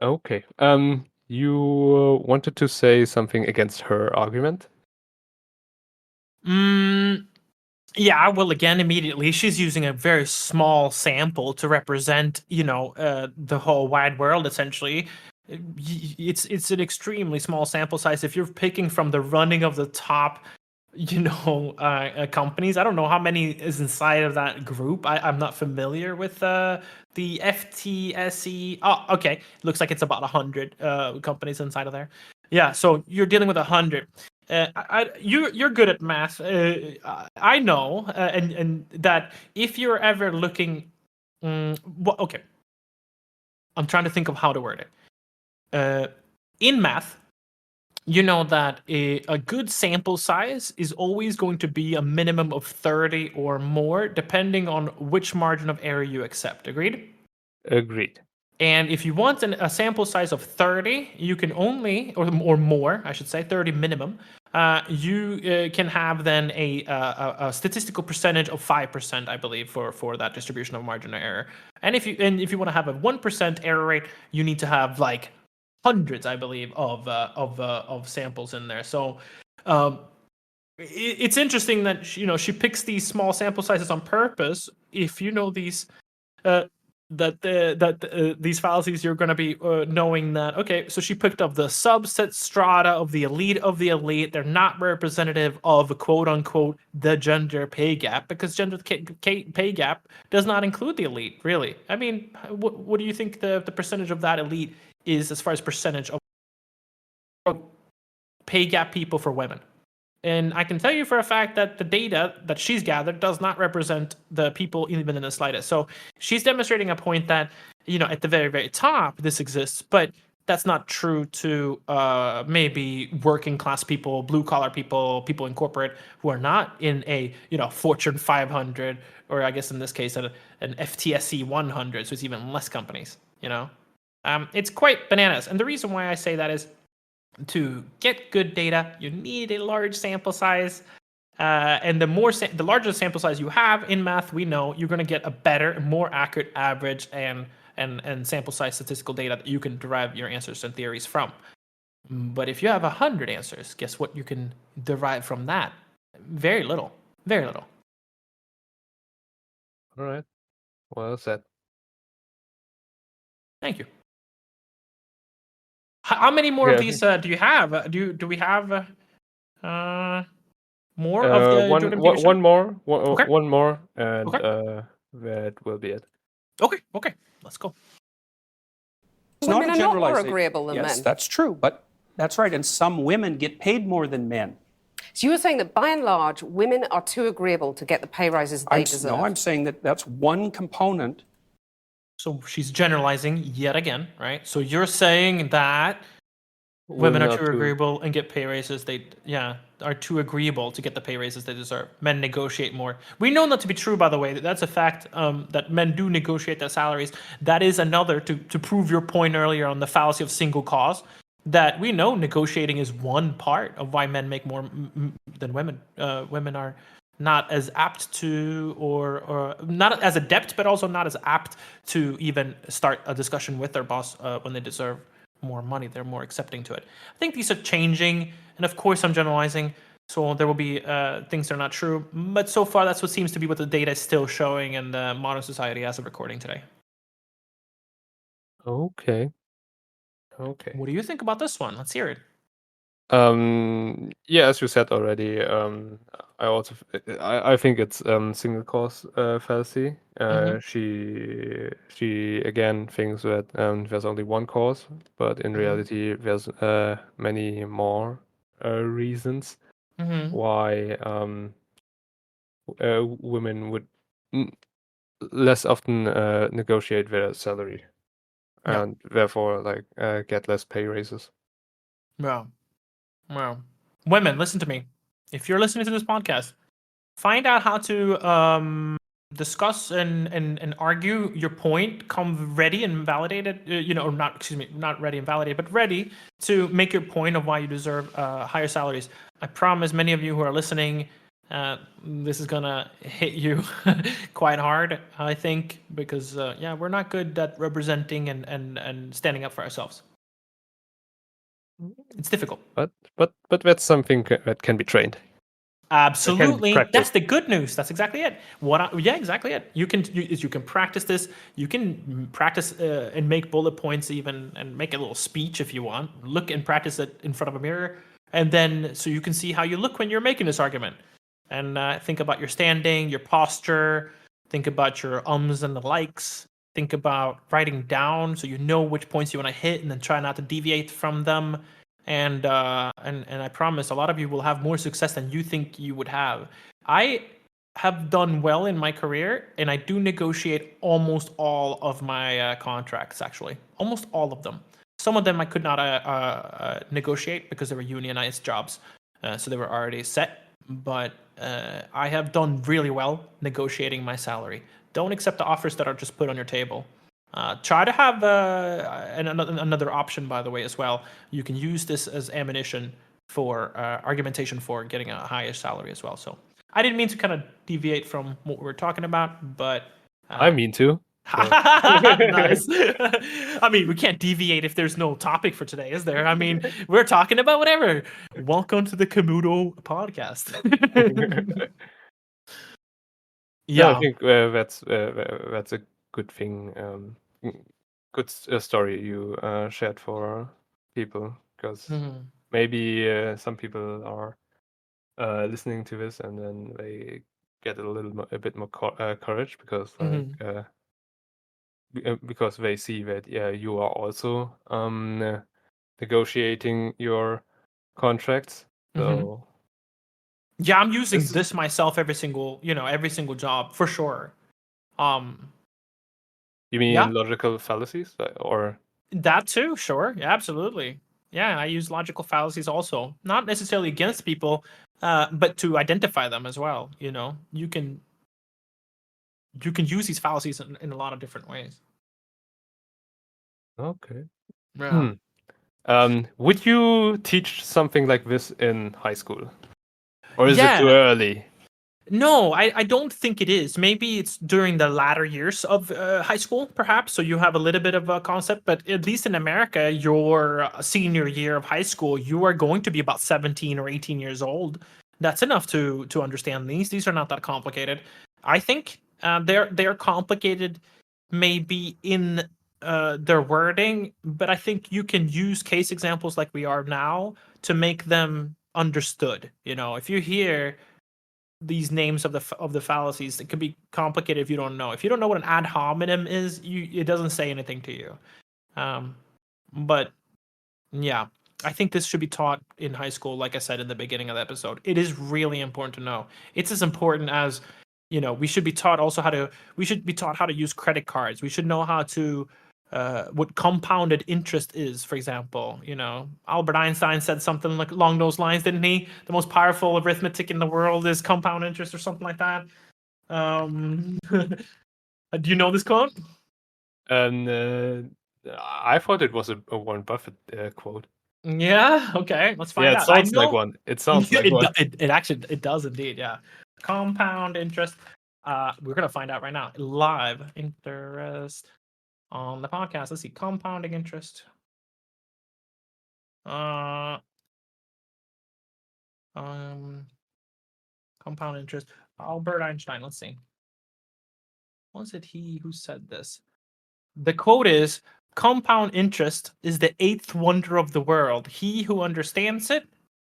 Okay. You wanted to say something against her argument? Yeah, well, again, immediately, she's using a very small sample to represent, the whole wide world, essentially. It's an extremely small sample size. If you're picking from the running of the top, companies, I don't know how many is inside of that group. I'm not familiar with the FTSE. Oh, okay. Looks like it's about 100 companies inside of there. Yeah, so you're dealing with 100. You're good at math. I know, and that if you're ever looking, okay, I'm trying to think of how to word it. In math, you know that a good sample size is always going to be a minimum of 30 or more, depending on which margin of error you accept. Agreed? Agreed. And if you want a sample size of 30, you can only, or more, I should say, 30 minimum, you can have then a statistical percentage of 5%, I believe, for that distribution of margin of error. And if you want to have a 1% error rate, you need to have like hundreds, I believe, of samples in there. So it's interesting that she picks these small sample sizes on purpose. If you know these these fallacies, you're going to be knowing that, okay, so she picked up the subset strata of the elite. They're not representative of quote unquote the gender pay gap, because gender pay gap does not include the elite, really. I mean, what do you think the percentage of that elite is as far as percentage of pay gap people for women? And I can tell you for a fact that the data that she's gathered does not represent the people even in the slightest. So she's demonstrating a point that, at the very, very top, this exists, but that's not true to maybe working class people, blue collar people, people in corporate who are not in a, Fortune 500, or I guess in this case, an FTSE 100. So it's even less companies, It's quite bananas. And the reason why I say that is, to get good data, you need a large sample size, and the larger sample size you have in math, we know you're going to get a better, more accurate average and sample size statistical data that you can derive your answers and theories from. But if you have 100 answers, guess what you can derive from that? Very little. Very little. All right. Well said. Thank you. How many more of these do you have? Do we have more of the Jordan Peterson? One more, Okay. one more, and that will be it. Okay, let's go. Women are not more agreeable than men. Yes, that's true, but that's right. And some women get paid more than men. So you were saying that by and large, women are too agreeable to get the pay rises they deserve. No, I'm saying that that's one component. So she's generalizing yet again, right? So you're saying that women are too agreeable and get pay raises. Are too agreeable to get the pay raises they deserve. Men negotiate more. We know that to be true, by the way. That's a fact, that men do negotiate their salaries. That is another, to prove your point earlier on the fallacy of single cause. that we know negotiating is one part of why men make more than women. Women are not as apt to, or not as adept, but also not as apt to even start a discussion with their boss when they deserve more money. They're more accepting to it. I think these are changing, and of course I'm generalizing, so there will be things that are not true, but so far that's what seems to be what the data is still showing in the modern society as of recording today. Okay. What do you think about this one? Let's hear it. Yeah, as you said already, I think it's single cause fallacy. She again thinks that there's only one cause, but in reality there's many more reasons why women would less often negotiate their salary, and therefore get less pay raises. Well, women, listen to me. If you're listening to this podcast, find out how to discuss and argue your point. Come ready and validated. Not ready and validated, but ready to make your point of why you deserve higher salaries. I promise many of you who are listening, this is gonna hit you quite hard, I think, because we're not good at representing and standing up for ourselves. It's difficult. But that's something that can be trained. Absolutely, practiced. that's the good news. That's exactly it. Exactly it. You can practice this. You can practice and make bullet points even, and make a little speech if you want. Look and practice it in front of a mirror, and then so you can see how you look when you're making this argument. And think about your standing, your posture. Think about your ums and the likes. Think about writing down so you know which points you want to hit, and then try not to deviate from them. And I promise a lot of you will have more success than you think you would have. I have done well in my career, and I do negotiate almost all of my contracts, actually. Almost all of them. Some of them I could not negotiate because they were unionized jobs, so they were already set. But I have done really well negotiating my salary. Don't accept the offers that are just put on your table. Try to have another option, by the way, as well. You can use this as ammunition for argumentation for getting a higher salary as well. So I didn't mean to kind of deviate from what we were talking about, but I mean to. Nice. I mean, we can't deviate if there's no topic for today, is there? I mean, we're talking about whatever. Welcome to the Kimudo podcast. Yeah, I think that's a good thing. Good story you shared for people, because maybe some people are listening to this and then they get a bit more courage because they see that you are also negotiating your contracts. So yeah, I'm using this myself every single job for sure. You mean logical fallacies, or that too? Sure, yeah, absolutely. Yeah, I use logical fallacies also, not necessarily against people, but to identify them as well. You can use these fallacies in a lot of different ways. Okay. Yeah. Would you teach something like this in high school, or is it too early? No, I don't think it is. Maybe it's during the latter years of high school, perhaps. So you have a little bit of a concept, but at least in America, your senior year of high school, you are going to be about 17 or 18 years old. That's enough to understand these. These are not that complicated. I think they're complicated, maybe in their wording, but I think you can use case examples like we are now to make them understood. If you hear these names of the fallacies, it could be complicated if you don't know. If you don't know what an ad hominem is, it doesn't say anything to you. But yeah, I think this should be taught in high school. Like I said in the beginning of the episode, it is really important to know. It's as important as we should be taught how to use credit cards. We should know how to what compounded interest is, for example. Albert Einstein said something like along those lines, didn't he? The most powerful arithmetic in the world is compound interest, or something like that. Do you know this quote? I thought it was a Warren Buffett quote. Yeah. Okay. Let's find Yeah, it out. I sounds like know one. It sounds like it, one. it actually it does indeed. Yeah. Compound interest. We're gonna find out right now. Live interest on the podcast. Let's see. Compounding interest. Compound interest. Albert Einstein. Let's see. Was it he who said this? The quote is, compound interest is the eighth wonder of the world. He who understands it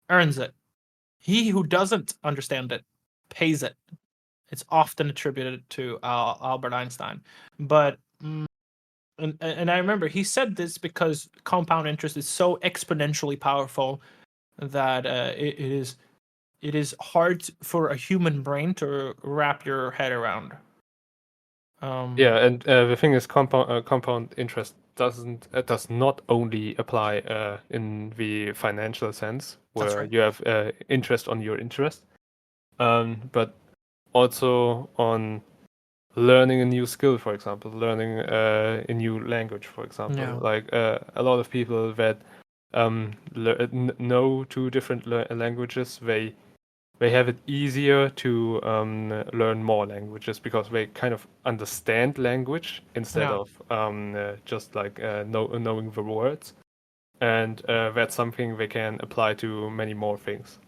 earns it. He who doesn't understand it pays it. It's often attributed to Albert Einstein. But and I remember he said this because compound interest is so exponentially powerful that it is hard for a human brain to wrap your head around. Yeah, and the thing is, compound interest does not only apply in the financial sense, That's where right. you have interest on your interest, but also on learning a new skill, for example, learning a new language, for example. Yeah. Like a lot of people that know two different languages, they have it easier to learn more languages because they kind of understand language instead Yeah. of just like knowing the words, and that's something they can apply to many more things.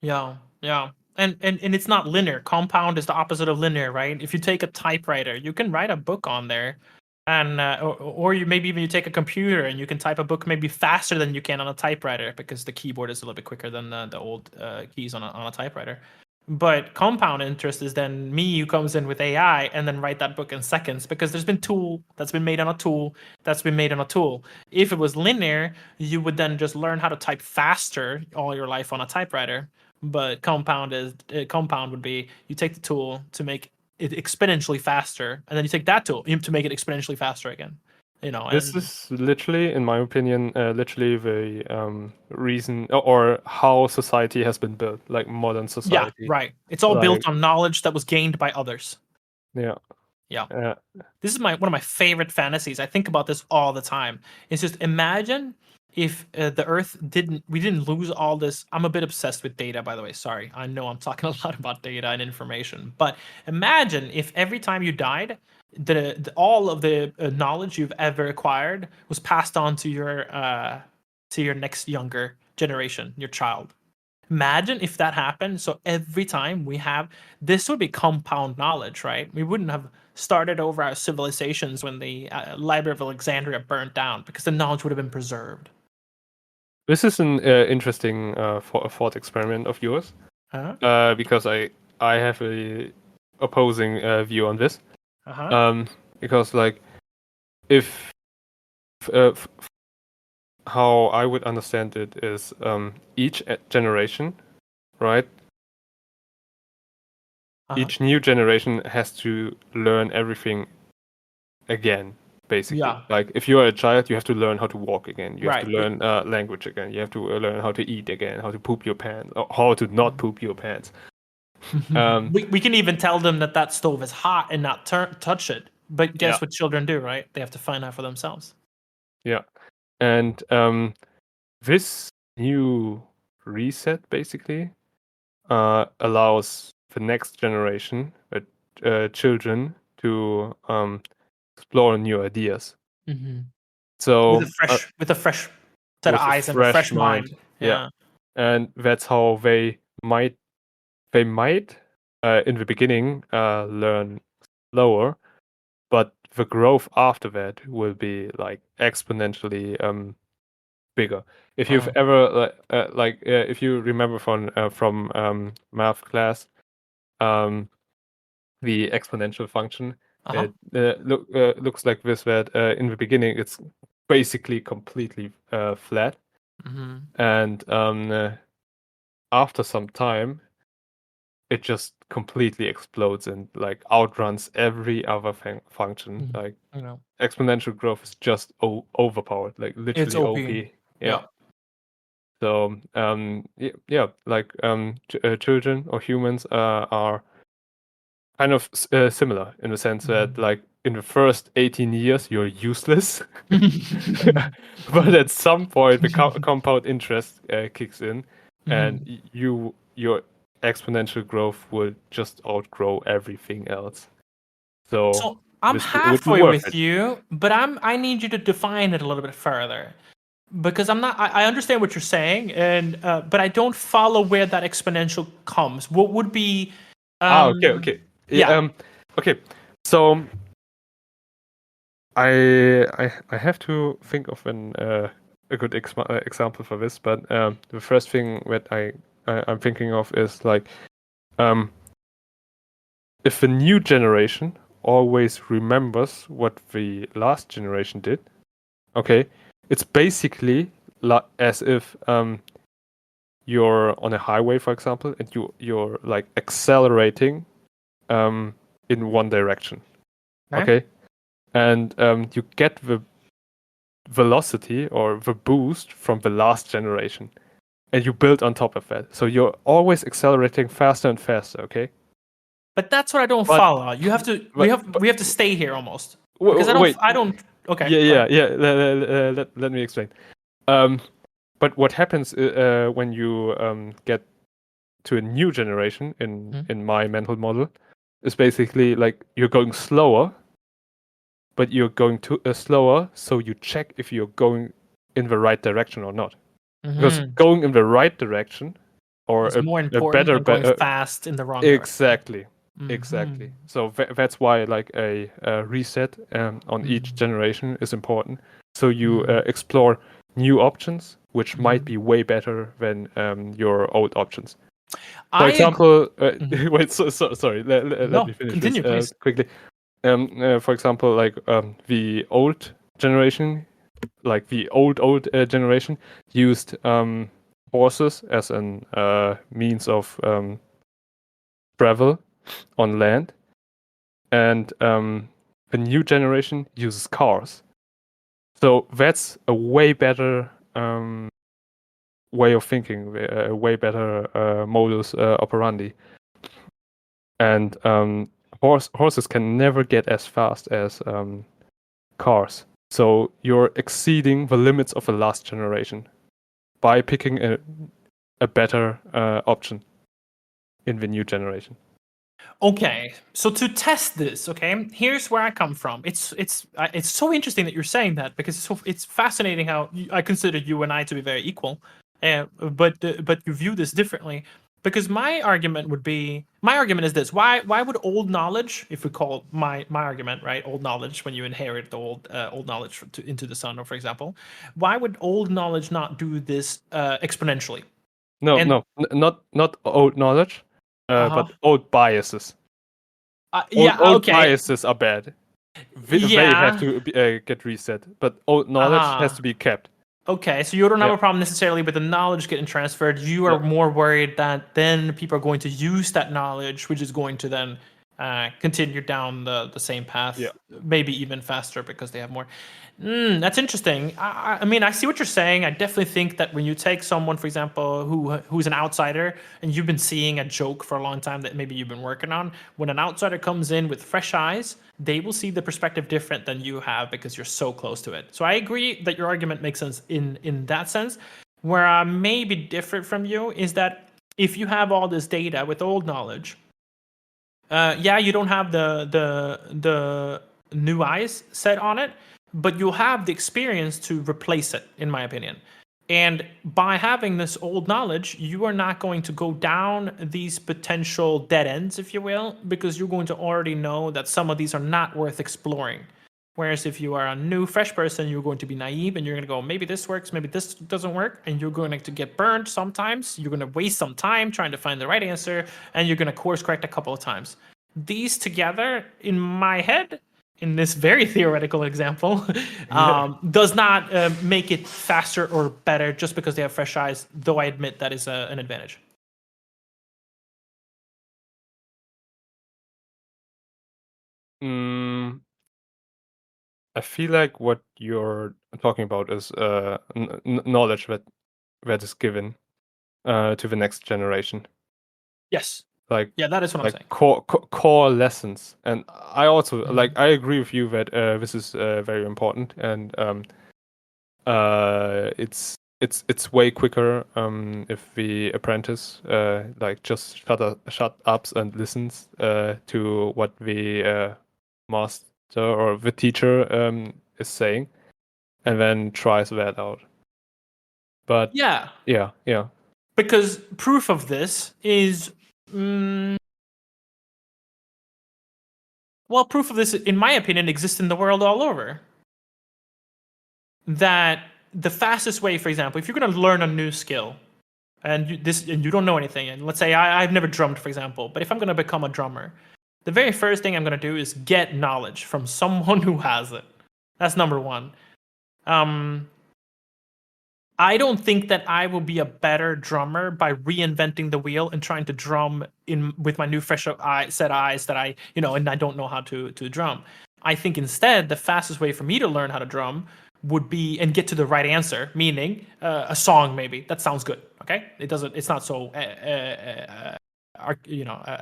Yeah, yeah. And it's not linear. Compound is the opposite of linear, right? If you take a typewriter, you can write a book on there, and or you maybe even you take a computer and you can type a book maybe faster than you can on a typewriter because the keyboard is a little bit quicker than the old keys on a typewriter. But compound interest is then me who comes in with AI and then write that book in seconds because there's been tool that's been made on a tool that's been made on a tool. If it was linear, you would then just learn how to type faster all your life on a typewriter. But compound would be you take the tool to make it exponentially faster, and then you take that tool to make it exponentially faster again. You know, This is literally, in my opinion, literally the reason or how society has been built, like modern yeah, society. right. It's all Like, built on knowledge that was gained by others. yeah. Yeah. This is one of my favorite fantasies. I think about this all the time. It's just imagine if the Earth we didn't lose all this. I'm a bit obsessed with data, by the way. Sorry, I know I'm talking a lot about data and information, but imagine if every time you died, all of the knowledge you've ever acquired was passed on to your next younger generation, your child. Imagine if that happened. So every time we have this would be compound knowledge, right? We wouldn't have started over our civilizations when the Library of Alexandria burnt down because the knowledge would have been preserved. This is an interesting thought experiment of yours, because I have a opposing view on this. Because like if how I would understand it is each generation, right? Each new generation has to learn everything again, basically. Yeah. Like if you are a child, you have to learn how to walk again. You have to Right. learn language again. You have to learn how to eat again, how to poop your pants, or how to not poop your pants. We can even tell them that stove is hot and not touch it. But guess what children do, right? They have to find out for themselves. Yeah. And this new reset basically allows the next generation, children, to explore new ideas. So with a fresh set of with a eyes and a fresh mind. Yeah. And that's how they might in the beginning learn slower, but the growth after that will be like exponentially bigger. If you've ever if you remember from math class, the exponential function, it looks like this, that in the beginning it's basically completely flat, and after some time it just completely explodes and like outruns every other function. Like exponential growth is just overpowered, like literally It's OP. Yeah. So like children or humans are kind of similar in the sense that like in the first 18 years you're useless, but at some point the compound interest kicks in, and your exponential growth will just outgrow everything else. So I'm this would be halfway worth with it. you, but I need you to define it a little bit further. Because I'm not, I understand what you're saying, and but I don't follow where that exponential comes. What would be? Okay. Yeah. Okay. So I have to think of a good example for this, but the first thing that I'm thinking of is like, if the new generation always remembers what the last generation did, okay, it's basically as if you're on a highway, for example, and you're like accelerating in one direction, okay, and you get the velocity or the boost from the last generation, and you build on top of that. So you're always accelerating faster and faster, okay? But that's what I don't follow. You have to. We have to stay here almost because I don't. Okay. Yeah. Let me explain. But what happens when you get to a new generation in my mental model is basically like you're going slower, but you're going slower, so you check if you're going in the right direction or not. Because going in the right direction or it's more a important better than going fast in the wrong exactly direction. exactly. So that's why like a reset on each generation is important. So you explore new options, which might be way better than your old options. For example, wait, sorry, let me finish continue, this please. quickly. For example, like the old generation, like the old generation, used horses as an means of travel on land, and the new generation uses cars. So that's a way better way of thinking, a way better modus operandi. And horses can never get as fast as cars. So you're exceeding the limits of the last generation by picking a better option in the new generation. Okay, so to test this, okay, here's where I come from. It's so interesting that you're saying that because it's fascinating how I consider you and I to be very equal, but you view this differently. Because my argument is this: why would old knowledge, if we call my argument right, old knowledge, when you inherit the old knowledge into the son, or for example, why would old knowledge not do this exponentially? Not old knowledge, but old biases. Old Okay. biases are bad. They have to get reset, but old knowledge has to be kept. Okay, so you don't have a problem necessarily with the knowledge getting transferred. You are more worried that then people are going to use that knowledge, which is going to then continue down the same path, maybe even faster because they have more. That's interesting. I mean, I see what you're saying. I definitely think that when you take someone, for example, who's an outsider, and you've been seeing a joke for a long time that maybe you've been working on, when an outsider comes in with fresh eyes, they will see the perspective different than you have because you're so close to it. So I agree that your argument makes sense in that sense. Where I may be different from you is that if you have all this data with old knowledge, you don't have the new eyes set on it, but you'll have the experience to replace it, in my opinion. And by having this old knowledge, you are not going to go down these potential dead ends, if you will, because you're going to already know that some of these are not worth exploring. Whereas if you are a new, fresh person, you're going to be naive and you're going to go, maybe this works, maybe this doesn't work. And you're going to get burned sometimes. You're going to waste some time trying to find the right answer. And you're going to course correct a couple of times. These together, in my head, in this very theoretical example, does not make it faster or better just because they have fresh eyes, though I admit that is an advantage. I feel like what you're talking about is knowledge that is given to the next generation. Yes. like Yeah, that is what I'm saying. core lessons. And I also Mhm. like, I agree with you that this is very important, and it's way quicker if the apprentice like just shut ups and listens to what the master or the teacher is saying, and then tries that out. But Yeah, yeah, because proof of this is, well, proof of this, in my opinion, exists in the world all over. That the fastest way, for example, if you're going to learn a new skill, and you don't know anything, and let's say I've never drummed, for example, but if I'm going to become a drummer, the very first thing I'm going to do is get knowledge from someone who has it. That's number one. I don't think that I will be a better drummer by reinventing the wheel and trying to drum in with my new fresh set of eyes that and I don't know how to drum. I think instead the fastest way for me to learn how to drum would be and get to the right answer, meaning a song maybe that sounds good. Okay, it's not so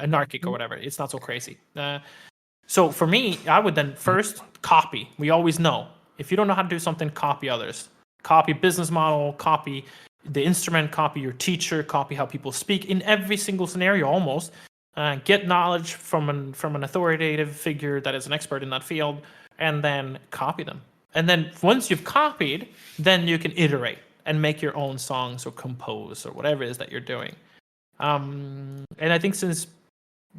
anarchic or whatever. It's not so crazy. So for me, I would then first copy. We always know if you don't know how to do something, copy others. Copy business model, copy the instrument, copy your teacher, copy how people speak in every single scenario almost. Get knowledge from an authoritative figure that is an expert in that field, and then copy them. And then once you've copied, then you can iterate and make your own songs or compose or whatever it is that you're doing. And I think since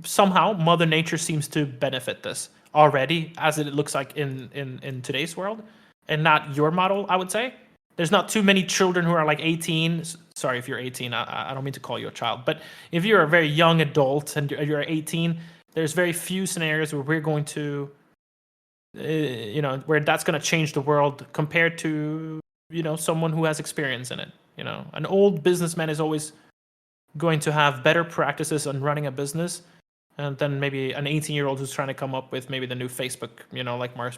somehow Mother Nature seems to benefit this already, as it looks like in today's world, and not your model, I would say. There's not too many children who are like 18. Sorry if you're 18. I don't mean to call you a child, but if you're a very young adult and you're 18, there's very few scenarios where we're going to, where that's going to change the world compared to, someone who has experience in it. An old businessman is always going to have better practices on running a business and then maybe an 18-year-old who's trying to come up with maybe the new Facebook, like Mars,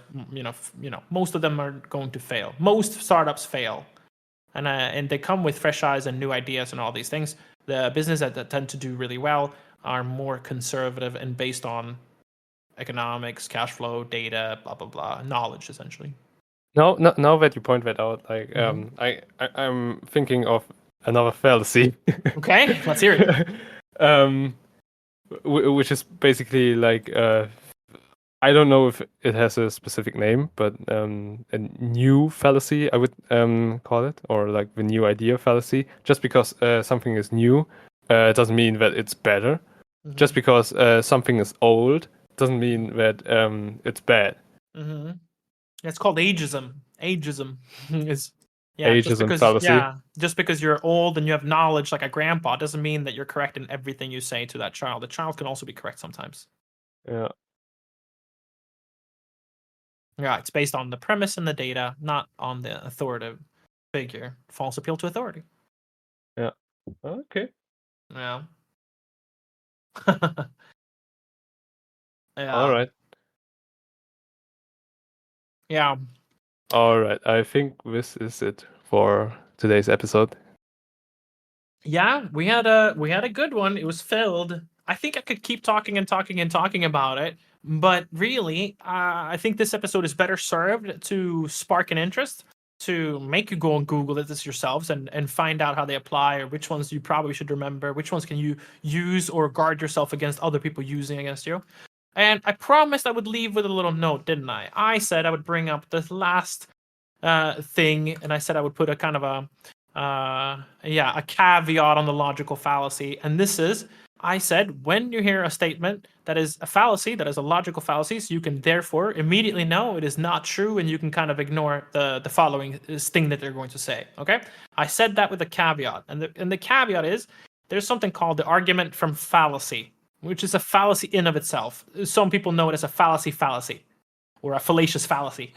most of them are going to fail. Most startups fail, and they come with fresh eyes and new ideas and all these things. The businesses that tend to do really well are more conservative and based on economics, cash flow, data, blah blah blah, knowledge essentially. Now that you point that out, like I'm thinking of another fallacy. Okay, let's hear it. Which is basically like I don't know if it has a specific name, but a new fallacy I would call it, or like the new idea fallacy. Just because something is new doesn't mean that it's better. Mm-hmm. Just because something is old doesn't mean that it's bad. Mm-hmm. It's called ageism. Ageism is. Yeah, ageism fallacy. Just because you're old and you have knowledge like a grandpa doesn't mean that you're correct in everything you say to that child. The child can also be correct sometimes. Yeah. Yeah, it's based on the premise and the data, not on the authoritative figure. False appeal to authority. Yeah. Okay. Yeah. Yeah. All right. Yeah. All right. I think this is it for today's episode. Yeah, we had a good one. It was filled. I think I could keep talking and talking and talking about it, but really, I think this episode is better served to spark an interest, to make you go and Google this yourselves and find out how they apply or which ones you probably should remember, which ones can you use or guard yourself against other people using against you. And I promised I would leave with a little note, didn't I? I said I would bring up this last thing, and I said I would put a kind of a caveat on the logical fallacy. And this is, I said, when you hear a statement that is a fallacy, that is a logical fallacy, so you can therefore immediately know it is not true, and you can kind of ignore the following thing that they're going to say. Okay, I said that with a caveat, and the caveat is there's something called the argument from fallacy, which is a fallacy in of itself. Some people know it as a fallacy. Or a fallacious fallacy.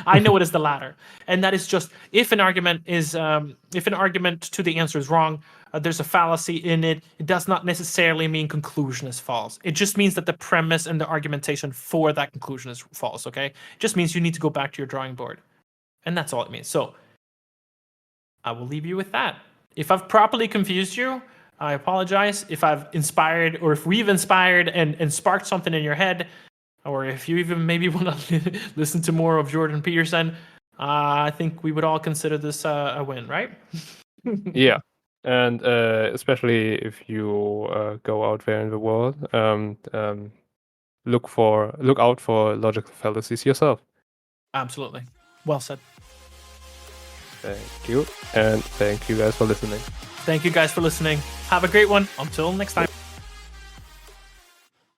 I know it as the latter, and that is just if an argument to the answer is wrong, there's a fallacy in it. It does not necessarily mean conclusion is false. It just means that the premise and the argumentation for that conclusion is false. Okay, it just means you need to go back to your drawing board, and that's all it means. So I will leave you with that. If I've properly confused you, I apologize if I've inspired, or if we've inspired and sparked something in your head, or if you even maybe want to listen to more of Jordan Peterson. I think we would all consider this a win, right? Yeah, and especially if you go out there in the world, look out for logical fallacies yourself. Absolutely. Well said. Thank you, and thank you guys for listening. Thank you guys for listening. Have a great one. Until next time.